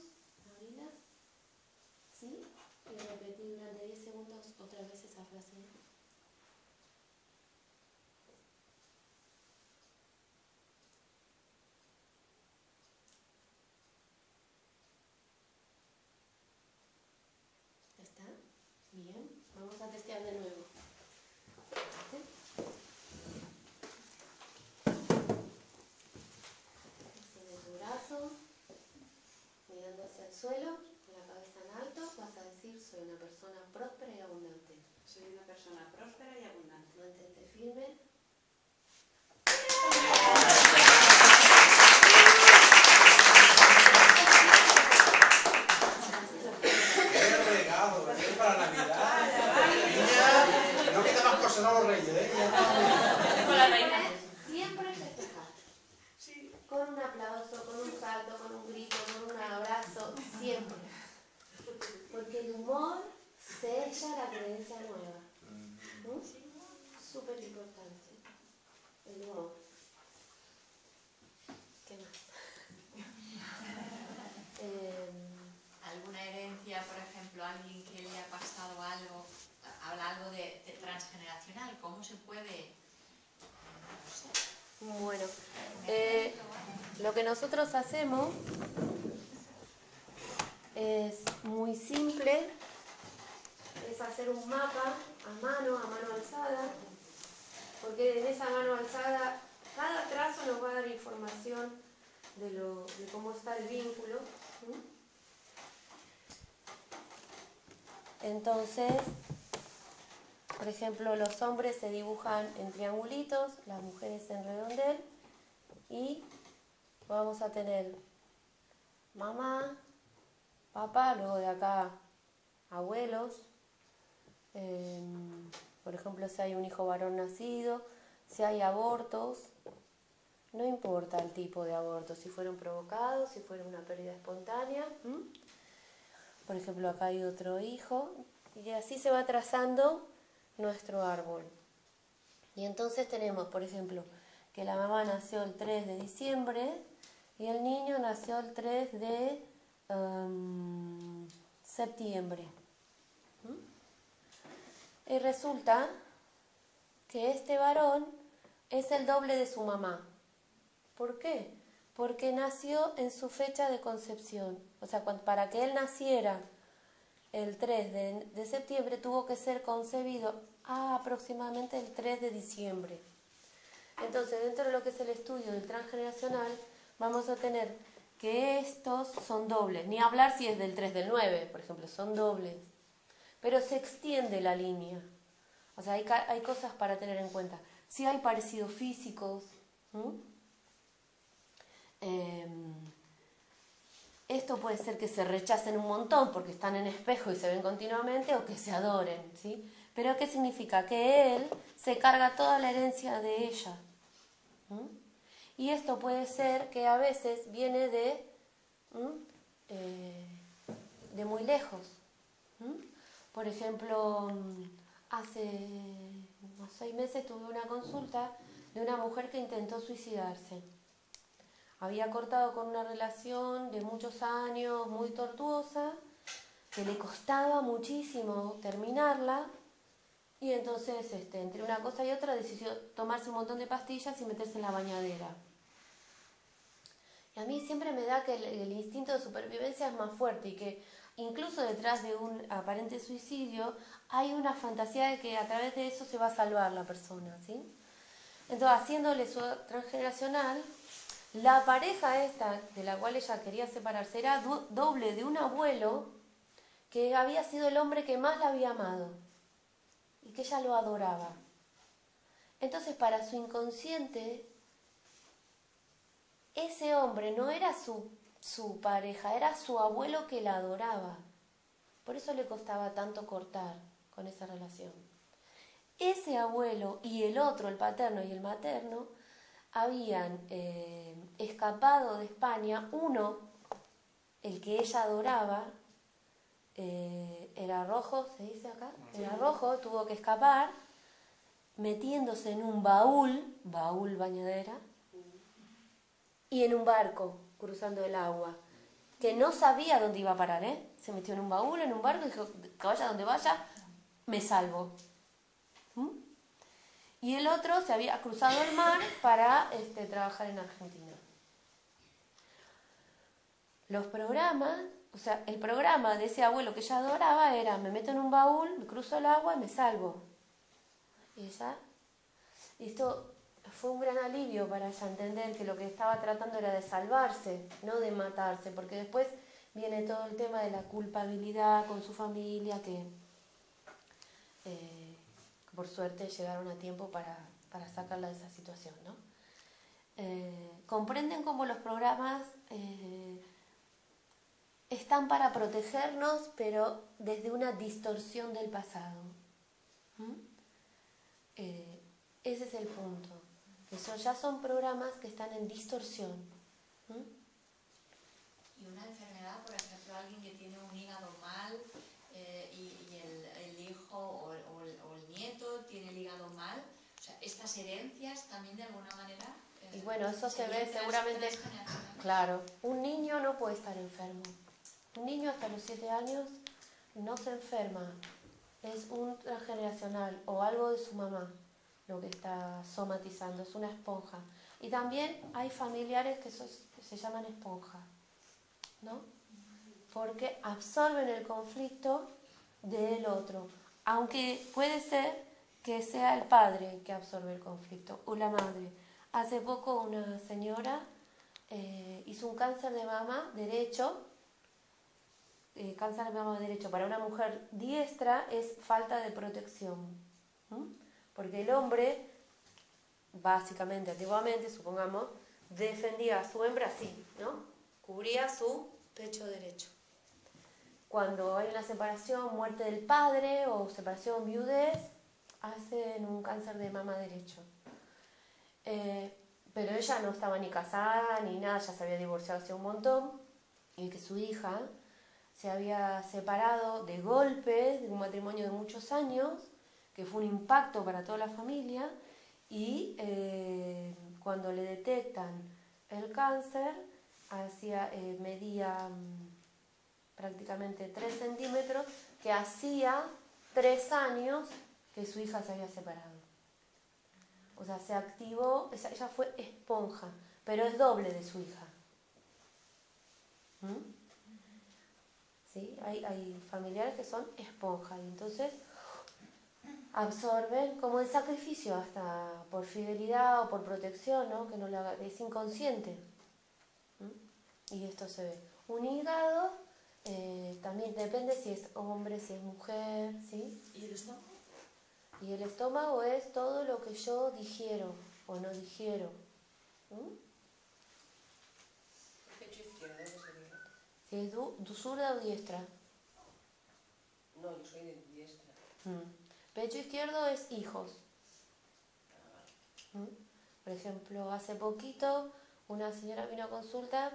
Abrilas. ¿Sí? Y repetí durante 10 segundos otra vez esa frase. ¿Ya está? Bien. Vamos a testear de nuevo. ¿Sí? Extiende tu brazo, mirando hacia el suelo, con la cabeza en alto, vas a decir, soy una persona próspera y abundante. Soy una persona próspera y abundante. Mantente firme. ¡Qué regalo! ¡Es para Navidad! Niña, no quita más cosas a los reyes, ¿eh? Con la reina. Siempre festejar. Sí. Con un aplauso, con un salto, con un grito, con un abrazo, siempre. Porque el humor sella la creencia nueva. Súper importante. El humor. ¿Qué más? ¿Alguna herencia, por ejemplo, alguien que le ha pasado algo? Habla algo de transgeneracional. ¿Cómo se puede...? No sé. Bueno, lo que nosotros hacemos es muy simple, es hacer un mapa a mano alzada, porque en esa mano alzada cada trazo nos va a dar información de cómo está el vínculo. Entonces, por ejemplo, los hombres se dibujan en triangulitos, las mujeres en redondel, y vamos a tener mamá, papá, luego de acá abuelos, por ejemplo, si hay un hijo varón nacido, si hay abortos, no importa el tipo de aborto, si fueron provocados, si fueron una pérdida espontánea. Por ejemplo, acá hay otro hijo, y así se va trazando nuestro árbol. Y entonces tenemos, por ejemplo, que la mamá nació el 3 de diciembre y el niño nació el 3 de septiembre. Y resulta que este varón es el doble de su mamá. ¿Por qué? Porque nació en su fecha de concepción. O sea, para que él naciera el 3 de septiembre tuvo que ser concebido aproximadamente el 3 de diciembre. Entonces, dentro de lo que es el estudio del transgeneracional, vamos a tener que estos son dobles. Ni hablar si es del 3 del 9, por ejemplo, son dobles. Pero se extiende la línea. O sea, hay cosas para tener en cuenta. Si hay parecidos físicos, esto puede ser que se rechacen un montón porque están en espejo y se ven continuamente, o que se adoren, ¿sí? Pero ¿qué significa? Que él se carga toda la herencia de ella. Y esto puede ser que a veces viene de muy lejos. Por ejemplo, hace unos 6 meses tuve una consulta de una mujer que intentó suicidarse. Había cortado con una relación de muchos años, muy tortuosa, que le costaba muchísimo terminarla, y entonces entre una cosa y otra decidió tomarse un montón de pastillas y meterse en la bañadera. Y a mí siempre me da que el instinto de supervivencia es más fuerte y que incluso detrás de un aparente suicidio hay una fantasía de que a través de eso se va a salvar la persona, ¿sí? Entonces, haciéndole su transgeneracional, la pareja esta de la cual ella quería separarse era doble de un abuelo que había sido el hombre que más la había amado y que ella lo adoraba. Entonces, para su inconsciente, ese hombre no era su pareja, era su abuelo que la adoraba. Por eso le costaba tanto cortar con esa relación. Ese abuelo y el otro, el paterno y el materno, habían escapado de España. Uno, el que ella adoraba, era rojo, ¿se dice acá? Era rojo, tuvo que escapar, metiéndose en un baúl bañadera, y en un barco, cruzando el agua, que no sabía dónde iba a parar, ¿eh? Se metió en un baúl, en un barco, y dijo, que vaya donde vaya, me salvo. ¿Mm? Y el otro se había cruzado el mar para trabajar en Argentina. Los programas, o sea, el programa de ese abuelo que ella adoraba era, me meto en un baúl, me cruzo el agua y me salvo. Y esto fue un gran alivio para ella entender que lo que estaba tratando era de salvarse, no de matarse, porque después viene todo el tema de la culpabilidad con su familia, que por suerte llegaron a tiempo para sacarla de esa situación, ¿no? Comprenden cómo los programas están para protegernos, pero desde una distorsión del pasado. Ese es el punto. Eso ya son programas que están en distorsión. Y una enfermedad, por ejemplo, alguien que tiene un hígado mal y el hijo o el nieto tiene el hígado mal, o sea, estas herencias también de alguna manera... Y bueno, eso se ve seguramente... Claro, un niño no puede estar enfermo. Un niño hasta los 7 años no se enferma. Es un transgeneracional o algo de su mamá lo que está somatizando, es una esponja. Y también hay familiares que se llaman esponja, ¿no? Porque absorben el conflicto del otro, aunque puede ser que sea el padre que absorbe el conflicto o la madre. Hace poco una señora hizo un cáncer de mama derecho. Cáncer de mama derecho para una mujer diestra es falta de protección. Porque el hombre, básicamente, antiguamente, supongamos, defendía a su hembra así, ¿no? Cubría su pecho derecho. Cuando hay una separación, muerte del padre o separación, viudez, hacen un cáncer de mama derecho. Pero ella no estaba ni casada ni nada, ya se había divorciado hace un montón, y que su hija se había separado de golpe de un matrimonio de muchos años, que fue un impacto para toda la familia, y cuando le detectan el cáncer, medía prácticamente 3 centímetros, que hacía 3 años que su hija se había separado. O sea, se activó, ella fue esponja, pero es doble de su hija. ¿Sí? Hay familiares que son esponjas, y entonces absorben como de sacrificio, hasta por fidelidad o por protección, ¿no? Que no lo haga, es inconsciente. Y esto se ve. Un hígado también depende si es hombre, si es mujer, ¿sí? ¿Y el estómago? Y el estómago es todo lo que yo digiero o no digiero. Pecho izquierdo, ¿qué sería? Si es zurda o diestra. No, yo soy de diestra. Pecho izquierdo es hijos. Por ejemplo, hace poquito una señora vino a consulta,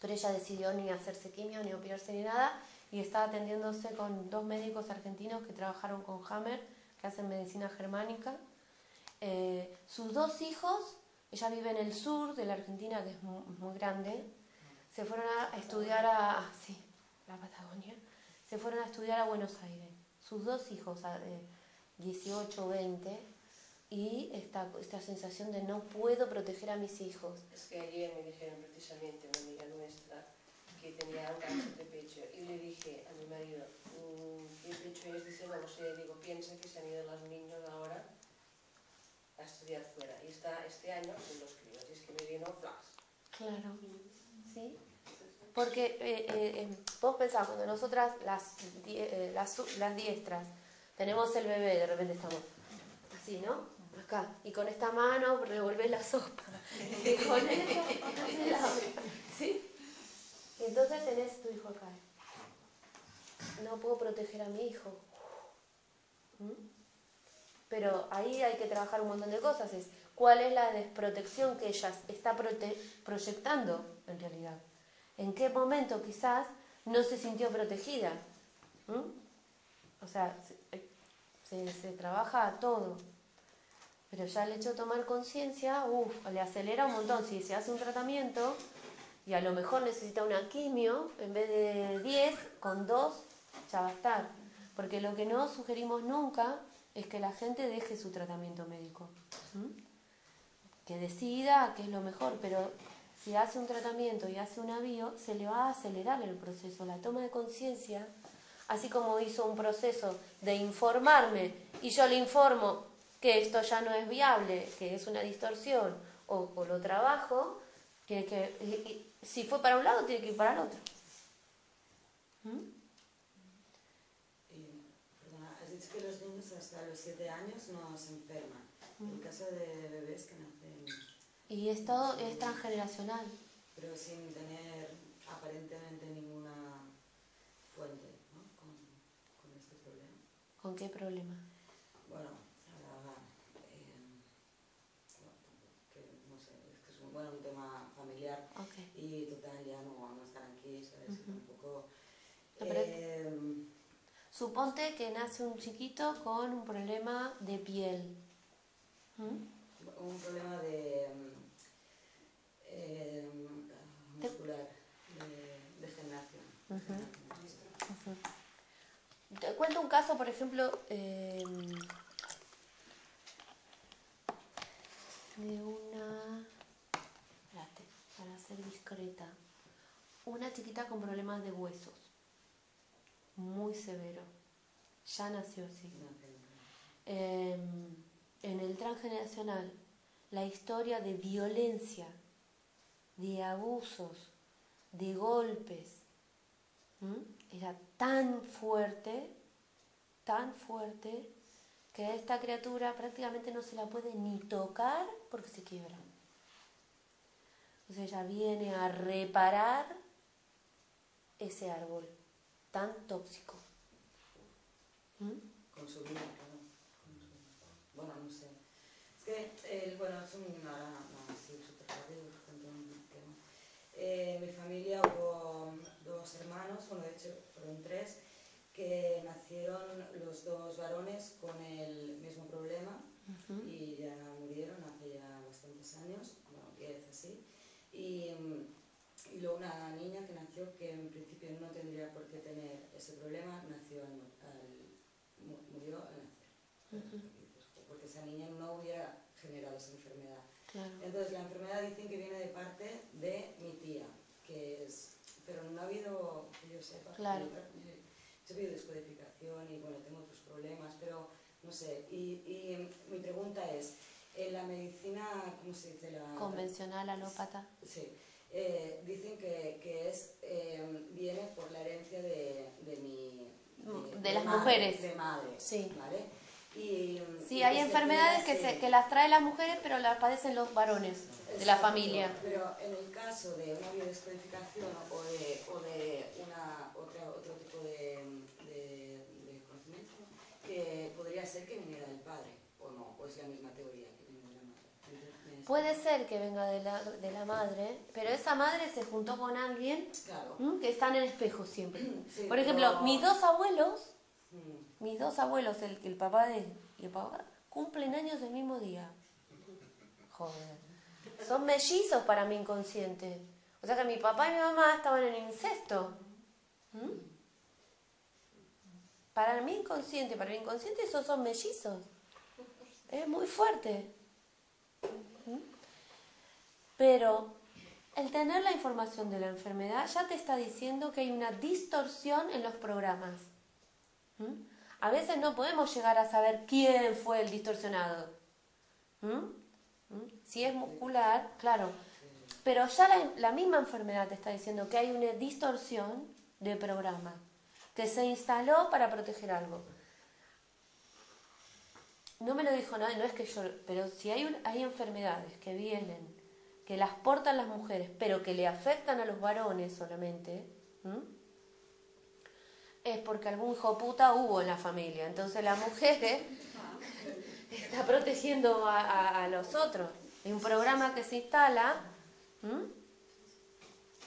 pero ella decidió ni hacerse quimio, ni operarse, ni nada, y estaba atendiéndose con 2 médicos argentinos que trabajaron con Hammer, que hacen medicina germánica. Sus 2 hijos, ella vive en el sur de la Argentina, que es muy grande, se fueron a estudiar la Patagonia, se fueron a estudiar a Buenos Aires. Sus 2 hijos, 18, 20, y esta sensación de no puedo proteger a mis hijos. Es que ayer me dijeron precisamente una amiga nuestra que tenía un cáncer de pecho y le dije a mi marido, ¿qué pecho es? Dice, no sé, digo, piensa que se han ido los niños ahora a estudiar fuera y está este año con los críos, y es que me vino flash. Claro, ¿sí? Porque vos pensás, cuando nosotras las diestras tenemos el bebé, de repente estamos así, ¿no? acá, y con esta mano revolvés la sopa, y con esta haces la... ¿Sí? Entonces tenés tu hijo acá. No puedo proteger a mi hijo. ¿Mm? Pero ahí hay que trabajar un montón de cosas. Es cuál es la desprotección que ella está proyectando en realidad. En qué momento quizás no se sintió protegida. ¿Mm? O sea, se trabaja todo. Pero ya el hecho de tomar conciencia, le acelera un montón. Si se hace un tratamiento y a lo mejor necesita una quimio, en vez de 10, con 2 ya va a estar. Porque lo que no sugerimos nunca es que la gente deje su tratamiento médico. Que decida qué es lo mejor, pero si hace un tratamiento y hace una bio, se le va a acelerar el proceso. La toma de conciencia, así como hizo un proceso de informarme y yo le informo que esto ya no es viable, que es una distorsión, o lo trabajo, si fue para un lado, tiene que ir para el otro. Perdona, has dicho que los niños hasta los 7 años no se enferman. En caso de bebés que nacen... Y esto es transgeneracional. Pero sin tener aparentemente ninguna fuente, ¿no? con este problema. ¿Con qué problema? Bueno, que no sé, es que es un tema familiar. Okay. Y total, ya no están aquí, ¿sabes? Tampoco... Suponte que nace un chiquito con un problema de piel. Un problema de muscular, de generación. Te cuento un caso, por ejemplo, de una... Espérate, para ser discreta. Una chiquita con problemas de huesos. Muy severo. Ya nació así. En el transgeneracional, la historia de violencia, de abusos, de golpes, era tan fuerte, que a esta criatura prácticamente no se la puede ni tocar porque se quiebra. O sea, ella viene a reparar ese árbol tan tóxico. Con su vida, claro. Bueno, no sé. Es que, es así súper rápido, un tema. Mi familia hubo 2 hermanos, de hecho fueron 3, que nacieron los 2 varones con el mismo problema y ya murieron hace ya bastantes años, 10 así. Y luego una niña que nació que en principio no tendría por qué tener ese problema, murió al nacer. Porque esa niña no hubiera generado esa enfermedad. Claro. Entonces la enfermedad dicen que viene de parte de mi tía, pero no ha habido, que yo sepa, claro. He habido descodificación y bueno, tengo otros problemas, pero no sé. Y mi pregunta es, en la medicina, ¿cómo se dice? Convencional, alópata. Sí. Dicen que viene por la herencia de las madre, mujeres. De madre, sí. ¿vale? Sí, hay enfermedades que las traen las mujeres, pero las padecen los varones de la familia. Pero en el caso de una biodescodificación o de otro tipo de conocimiento, que podría ser que viniera del padre, o no, o es la misma teoría que viene de la madre. Puede ser que venga de la madre, pero esa madre se juntó con alguien, claro, que están en espejo siempre. Sí, por ejemplo, pero... mis dos abuelos, el papá y el papá, cumplen años el mismo día. Joder. Son mellizos para mi inconsciente. O sea que mi papá y mi mamá estaban en incesto. Para mi inconsciente, esos son mellizos. Es muy fuerte. Pero el tener la información de la enfermedad ya te está diciendo que hay una distorsión en los programas. A veces no podemos llegar a saber quién fue el distorsionado. Si es muscular, claro. Pero ya la misma enfermedad te está diciendo que hay una distorsión de programa que se instaló para proteger algo. no me lo dijo nadie, no es que yo, pero si hay enfermedades que vienen, que las portan las mujeres, pero que le afectan a los varones solamente, es porque algún hijo puta hubo en la familia. Entonces la mujer está protegiendo a los otros. Hay un programa que se instala,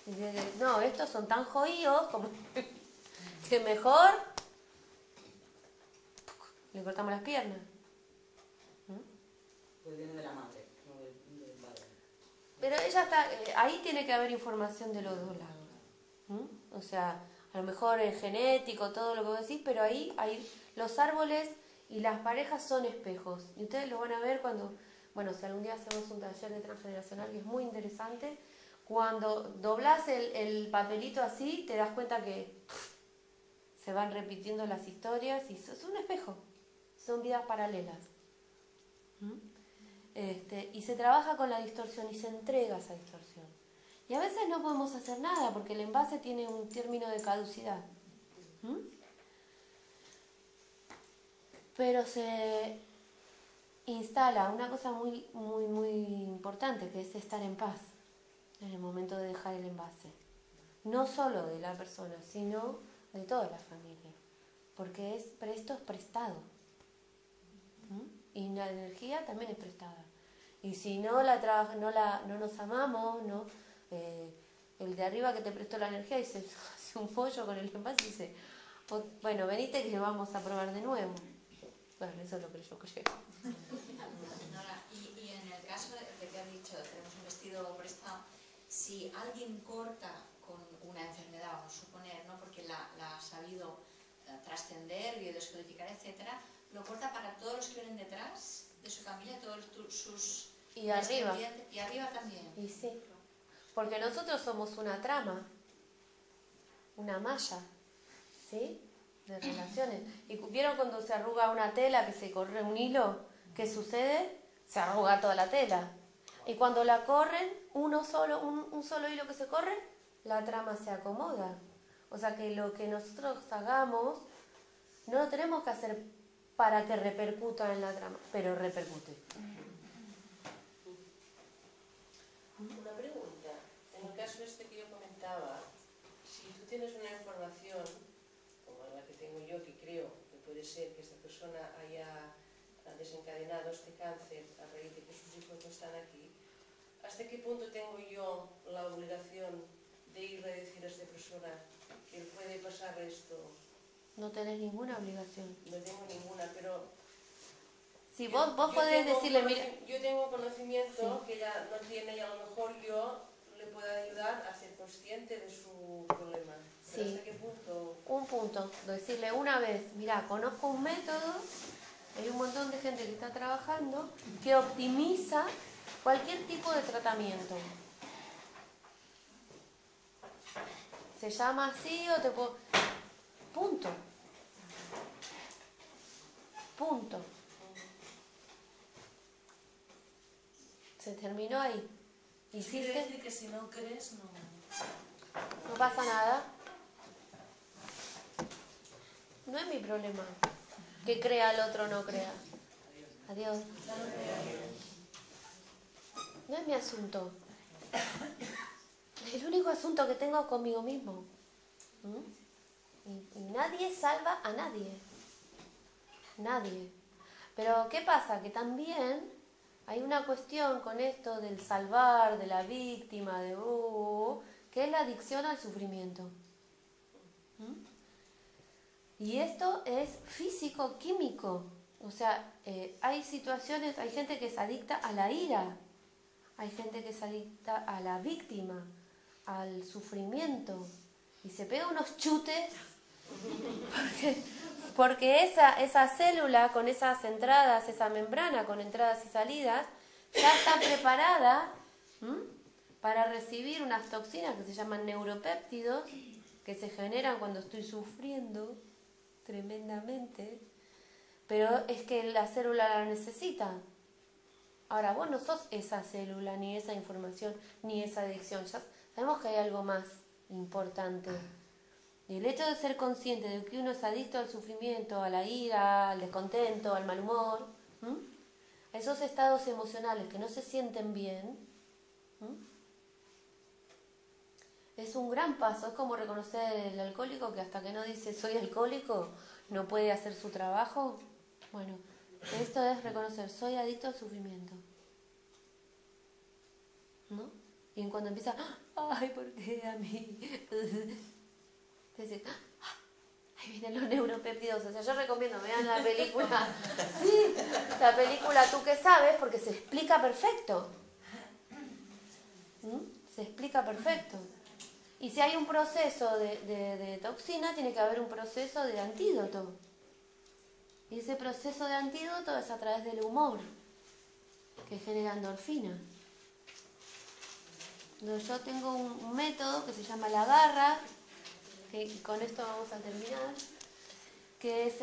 y dice, no, estos son tan jodidos como que mejor le cortamos las piernas. Pues viene de la madre, no del padre. Pero ella está, ahí tiene que haber información de los dos lados. O sea, a lo mejor es genético, todo lo que vos decís, pero ahí hay los árboles y las parejas son espejos. Y ustedes lo van a ver cuando, bueno, si algún día hacemos un taller de transgeneracional, que es muy interesante, cuando doblás el papelito así, te das cuenta que se van repitiendo las historias y es un espejo, son vidas paralelas. Y se trabaja con la distorsión y se entrega esa distorsión. Y a veces no podemos hacer nada porque el envase tiene un término de caducidad. Pero se instala una cosa muy, muy, muy importante, que es estar en paz en el momento de dejar el envase. No solo de la persona, sino de toda la familia. Porque esto es prestado. Y la energía también es prestada. Y si no nos amamos, ¿no? El de arriba que te prestó la energía dice, hace un pollo con el envase y dice, bueno, venite que vamos a probar de nuevo. Bueno, eso es lo que yo creo. Nora, y en el caso de que has dicho, tenemos un vestido prestado, si alguien corta con una enfermedad, vamos a suponer, ¿no? Porque la ha sabido trascender, biodescodificar, etcétera, lo corta para todos los que vienen detrás de su familia, todos sus y arriba. Y arriba también. Y sí, porque nosotros somos una trama, una malla, ¿sí? De relaciones. ¿Y vieron cuando se arruga una tela, que se corre un hilo? ¿Qué sucede? Se arruga toda la tela. Y cuando la corren, un solo hilo que se corre, la trama se acomoda. O sea que lo que nosotros hagamos, no lo tenemos que hacer para que repercuta en la trama, pero repercute. Una pregunta. En el caso este que yo comentaba, si tú tienes una información, como la que tengo yo, que creo que puede ser que esta persona haya desencadenado este cáncer a raíz de que sus hijos no están aquí, ¿hasta qué punto tengo yo la obligación de ir a decir a esta persona que puede pasar esto? No tenés ninguna obligación. No tengo ninguna, pero... Si vos podés decirle, mira... Yo tengo conocimiento sí, que ella no tiene y a lo mejor yo le puedo ayudar a ser consciente de su problema. ¿Pero sí, hasta qué punto? un punto, decirle una vez, mira, conozco un método, hay un montón de gente que está trabajando, que optimiza cualquier tipo de tratamiento. Se llama así o te puedo... Punto. Punto. Se terminó ahí. Quiere ¿Hiciste? decir que si no crees, no... No pasa nada. No es mi problema que crea el otro o no crea. Adiós. No es mi asunto. Es el único asunto que tengo conmigo mismo. Y nadie salva a nadie. Nadie. Pero ¿qué pasa? Que también hay una cuestión con esto del salvar, de la víctima, que es la adicción al sufrimiento. Y esto es físico, químico. O sea, hay situaciones, hay gente que es adicta a la ira, hay gente que es adicta a la víctima, al sufrimiento, y se pega unos chutes porque esa célula con esas entradas, esa membrana con entradas y salidas, ya está preparada para recibir unas toxinas que se llaman neuropéptidos, que se generan cuando estoy sufriendo tremendamente, pero es que la célula la necesita. Ahora, vos no sos esa célula, ni esa información, ni esa adicción. Ya sabemos que hay algo más importante. Y el hecho de ser consciente de que uno es adicto al sufrimiento, a la ira, al descontento, al mal humor, ¿Mm? Esos estados emocionales que no se sienten bien, es un gran paso. Es como reconocer el alcohólico que hasta que no dice soy alcohólico no puede hacer su trabajo. Bueno, esto es reconocer soy adicto al sufrimiento, ¿no? Y en cuando empieza, ay, ¿por qué a mí? Entonces, ahí vienen los neuropéptidos. O sea, yo recomiendo, vean la película. Sí, la película Tú qué sabes, porque se explica perfecto. Se explica perfecto. Y si hay un proceso de toxina, tiene que haber un proceso de antídoto. Y ese proceso de antídoto es a través del humor, que genera endorfina. Yo tengo un método que se llama la garra, que con esto vamos a terminar, que es,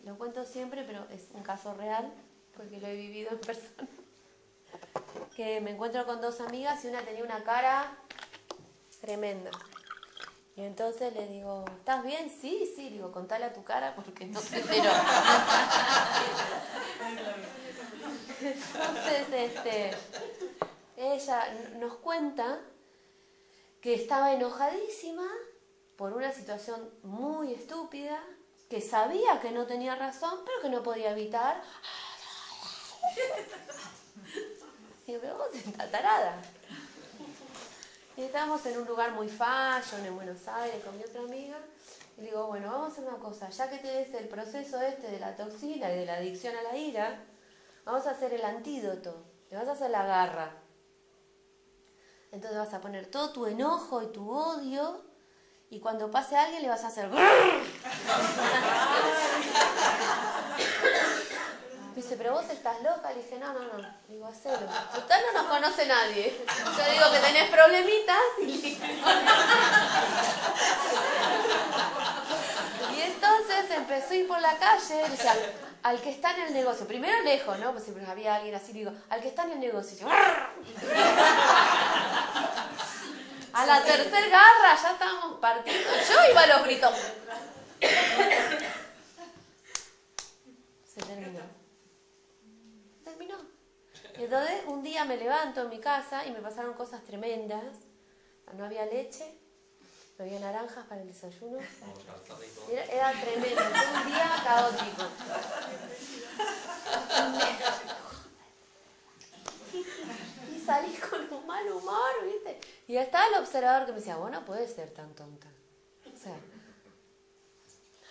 lo cuento siempre, pero es un caso real, porque lo he vivido en persona, que me encuentro con dos amigas y una tenía una cara tremenda. Y entonces le digo, ¿estás bien? Sí, sí, digo, contale a tu cara porque no se enteró. Entonces, ella nos cuenta que estaba enojadísima por una situación muy estúpida, que sabía que no tenía razón, pero que no podía evitar. Y digo, pero vos estás tarada. Y estábamos en un lugar muy fashion, en Buenos Aires, con mi otra amiga. Y le digo, bueno, vamos a hacer una cosa. Ya que tenés el proceso de la toxina y de la adicción a la ira, vamos a hacer el antídoto. Le vas a hacer la garra. Entonces vas a poner todo tu enojo y tu odio, y cuando pase a alguien le vas a hacer... Dice, pero vos estás loca. Le dije, no. Digo, hacelo. Total, no nos conoce nadie. Yo digo que tenés problemitas y listo. Y entonces empezó a ir por la calle y decía, al que está en el negocio, primero lejos, ¿no? Pues siempre había alguien así, digo, al que está en el negocio. Y yo, a la tercera garra ya estábamos partiendo. Yo iba a los gritos. Se terminó. Y entonces un día me levanto en mi casa y me pasaron cosas tremendas. No había leche, no había naranjas para el desayuno. Era tremendo, fue un día caótico. Y salí con un mal humor, ¿viste? Y estaba el observador que me decía, vos no podés ser tan tonta. O sea,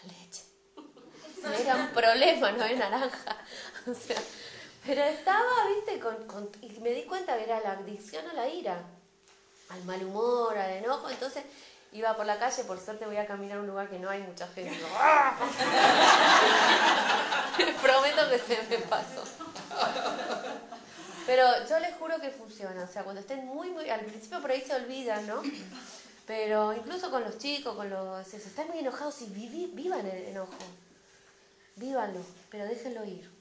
la leche. O sea, era un problema, no había naranja. O sea, pero estaba, ¿viste? Y me di cuenta que era la adicción a la ira, al mal humor, al enojo. Entonces iba por la calle, por suerte voy a caminar a un lugar que no hay mucha gente. Prometo que se me pasó. Pero yo les juro que funciona. O sea, cuando estén muy... Al principio por ahí se olvidan, ¿no? Pero incluso con los chicos, si están muy enojados, y vivan el enojo. Vívanlo, pero déjenlo ir.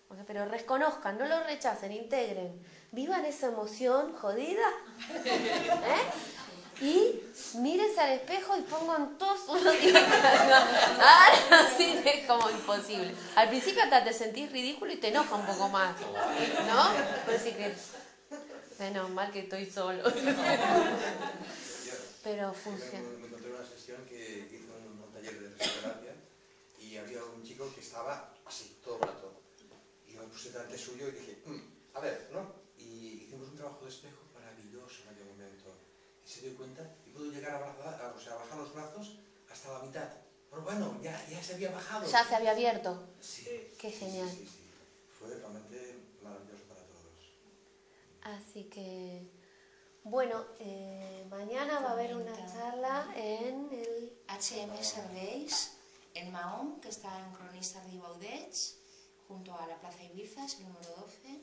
O sea, pero reconozcan, no lo rechacen, integren. Vivan esa emoción jodida. Y mírense al espejo y pongan todos unos dientes. Así es como imposible. Al principio hasta te sentís ridículo y te enoja un poco más, ¿no? Pues sí que... Menos mal que estoy solo. Pero funciona. Me encontré una sesión que hizo un taller de risoterapia y había un chico que estaba así todo el rato. Y me puse delante suyo y dije, a ver, ¿no? Y hicimos un trabajo de espejo maravilloso en aquel momento. Y se dio cuenta y pudo llegar a bajar los brazos hasta la mitad. Pero bueno, ya se había bajado. Ya se había abierto. Sí. Qué genial. Sí. Fue realmente maravilloso para todos. Así que, bueno, mañana va a haber una charla en el HM Serveis, en Mahón, que está en Cronistas de Ibaudets, junto a la Plaza Ibiza, es el número 12.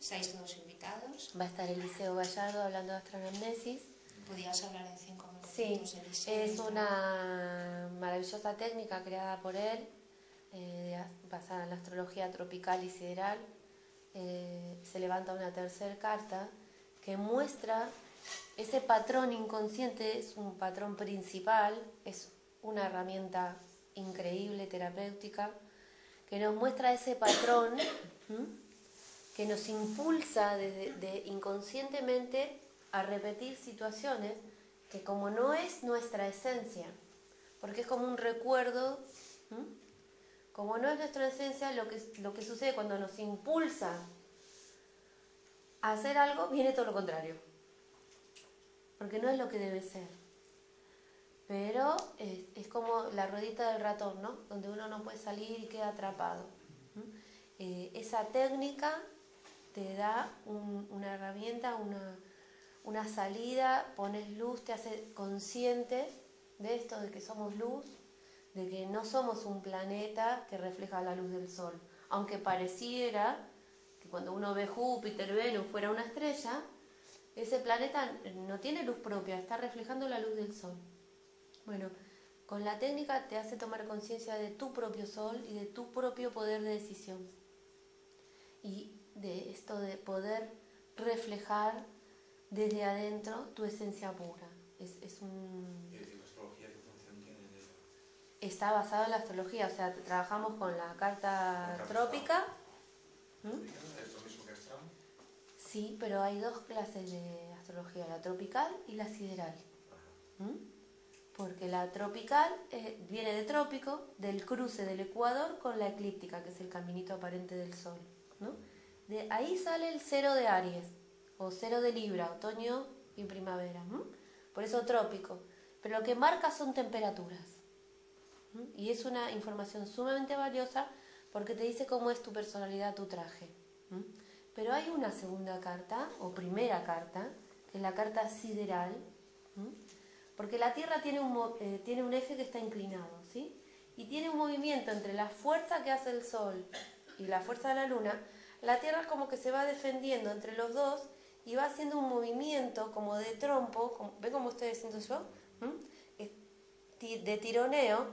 Estáis todos invitados. Va a estar Eliseo Gallardo hablando de astronamnesis. ¿Podías hablar en 5 minutos? Sí, Eliseo? es una maravillosa técnica creada por él, basada en la astrología tropical y sideral. Se levanta una tercera carta que muestra ese patrón inconsciente. Es un patrón principal, es una herramienta increíble terapéutica que nos muestra ese patrón, que nos impulsa inconscientemente a repetir situaciones que como no es nuestra esencia, porque es como un recuerdo, como no es nuestra esencia, lo que sucede cuando nos impulsa a hacer algo, viene todo lo contrario, porque no es lo que debe ser. Pero es como la ruedita del ratón, ¿no? Donde uno no puede salir y queda atrapado. Esa técnica te da una herramienta, una salida, pones luz, te hace consciente de esto, de que somos luz, de que no somos un planeta que refleja la luz del sol. Aunque pareciera que cuando uno ve Júpiter, Venus, fuera una estrella, ese planeta no tiene luz propia, está reflejando la luz del sol. Bueno, con la técnica te hace tomar conciencia de tu propio sol y de tu propio poder de decisión. Y de esto de poder reflejar desde adentro tu esencia pura. Es un... ¿Y la astrología qué función tiene? Está basado en la astrología, o sea, trabajamos con la carta trópica. ¿Es lo mismo que astral? Sí, pero hay dos clases de astrología, la tropical y la sideral. Porque la tropical viene de trópico, del cruce del ecuador con la eclíptica, que es el caminito aparente del sol, ¿no? De ahí sale el cero de Aries, o cero de Libra, otoño y primavera. Por eso trópico. Pero lo que marca son temperaturas. Y es una información sumamente valiosa porque te dice cómo es tu personalidad, tu traje. Pero hay una segunda carta, o primera carta, que es la carta sideral, porque la Tierra tiene un eje que está inclinado, ¿sí? Y tiene un movimiento entre la fuerza que hace el Sol y la fuerza de la Luna. La Tierra es como que se va defendiendo entre los dos y va haciendo un movimiento como de trompo, ¿ven cómo estoy diciendo yo? De tironeo,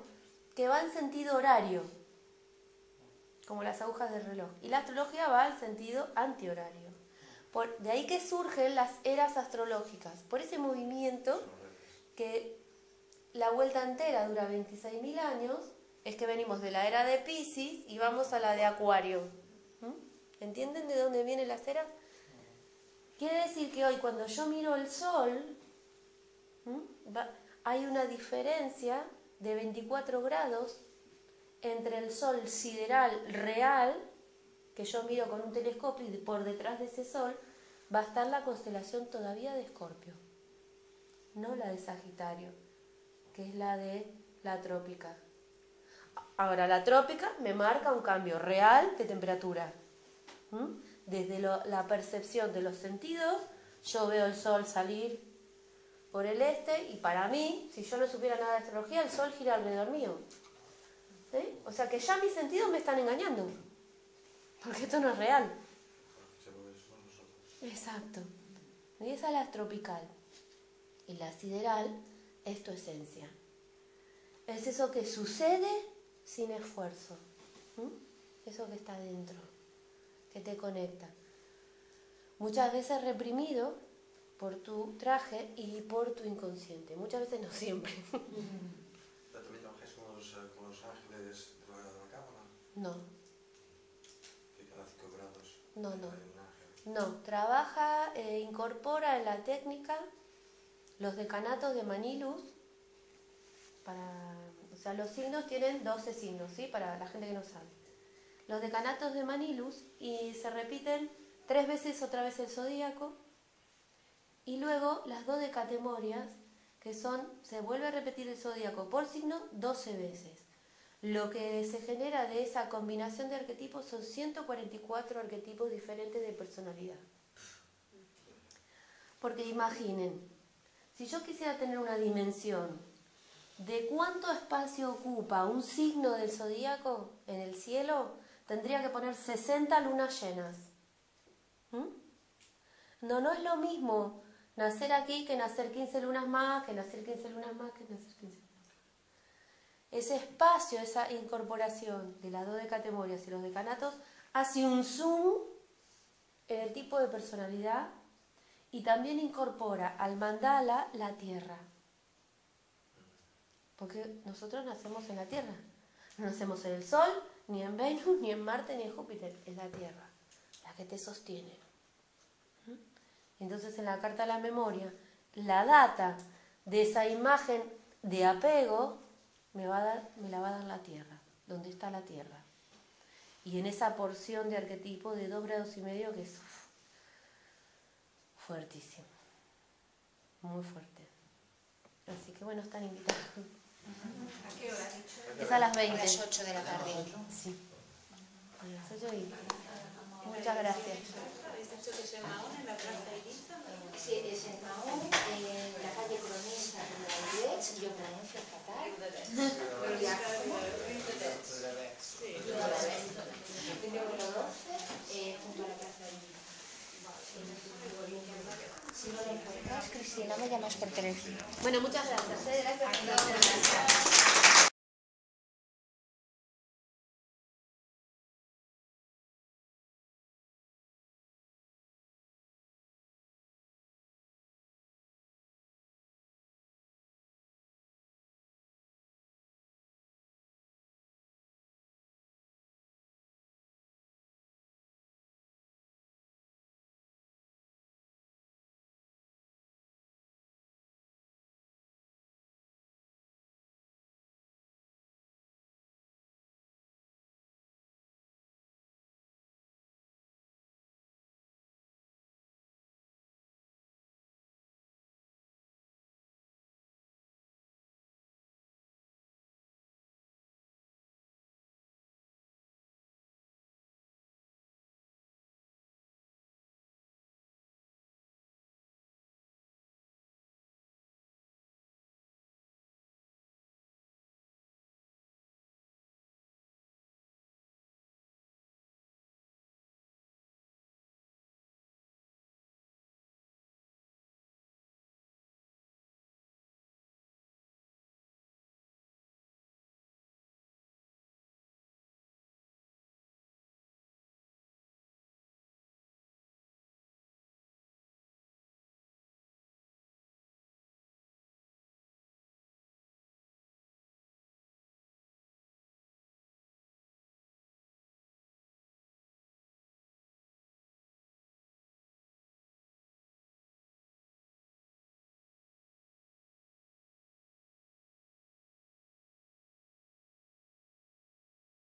que va en sentido horario, como las agujas del reloj. Y la astrología va en sentido antihorario. De ahí que surgen las eras astrológicas, por ese movimiento que la vuelta entera dura 26.000 años, es que venimos de la era de Piscis y vamos a la de Acuario. ¿Entienden de dónde vienen las eras? Quiere decir que hoy cuando yo miro el Sol, hay una diferencia de 24 grados entre el Sol sideral real, que yo miro con un telescopio y por detrás de ese Sol va a estar la constelación todavía de Escorpio, no la de Sagitario, que es la de la trópica. Ahora, la trópica me marca un cambio real de temperatura. Desde la percepción de los sentidos, yo veo el Sol salir por el este y para mí, si yo no supiera nada de astrología, el Sol gira alrededor mío. ¿Sí? O sea que ya mis sentidos me están engañando, porque esto no es real. Exacto. Y esa es la tropical. Y la sideral es tu esencia. Es eso que sucede sin esfuerzo. Eso que está dentro, que te conecta. Muchas veces reprimido por tu traje y por tu inconsciente. Muchas veces no siempre. ¿Pero también trabajáis con los ángeles de la cámara? No. Que cada 5 grados No. hay un ángel. No, trabaja, incorpora en la técnica los decanatos de Manilus. O sea, los signos tienen 12 signos, ¿sí? Para la gente que no sabe. Los decanatos de Manilus y se repiten 3 veces otra vez el zodíaco. Y luego las dodecatemorias, que se vuelve a repetir el zodíaco por signo 12 veces. Lo que se genera de esa combinación de arquetipos son 144 arquetipos diferentes de personalidad. Porque imaginen, si yo quisiera tener una dimensión de cuánto espacio ocupa un signo del zodíaco en el cielo, tendría que poner 60 lunas llenas. No es lo mismo nacer aquí que nacer 15 lunas más, que nacer 15 lunas más, que nacer 15 lunas más. Ese espacio, esa incorporación de las dodecatemorias y los decanatos hace un zoom en el tipo de personalidad y también incorpora al mandala la tierra. Porque nosotros nacemos en la tierra, no nacemos en el sol ni en Venus, ni en Marte, ni en Júpiter, es la Tierra, la que te sostiene. Entonces en la carta de la memoria, la data de esa imagen de apego me la va a dar la Tierra, donde está la Tierra. Y en esa porción de arquetipo de 2,5 grados que es fuertísimo, muy fuerte. Así que bueno, están invitados. ¿A qué hora has dicho? Es a las 20. A las 8 de la tarde. Sí. A las 8 y... Muchas gracias. ¿Has dicho que es en Mahón, en la Plaza Ibiza? Sí, es en Mahón, en la calle Cronista de la yo pronuncio fatal. Pero ya, número 12, junto a la Plaza Ibiza. Si no lo encuentras, Cristina, me llamas por teléfono. Bueno, muchas gracias. Gracias.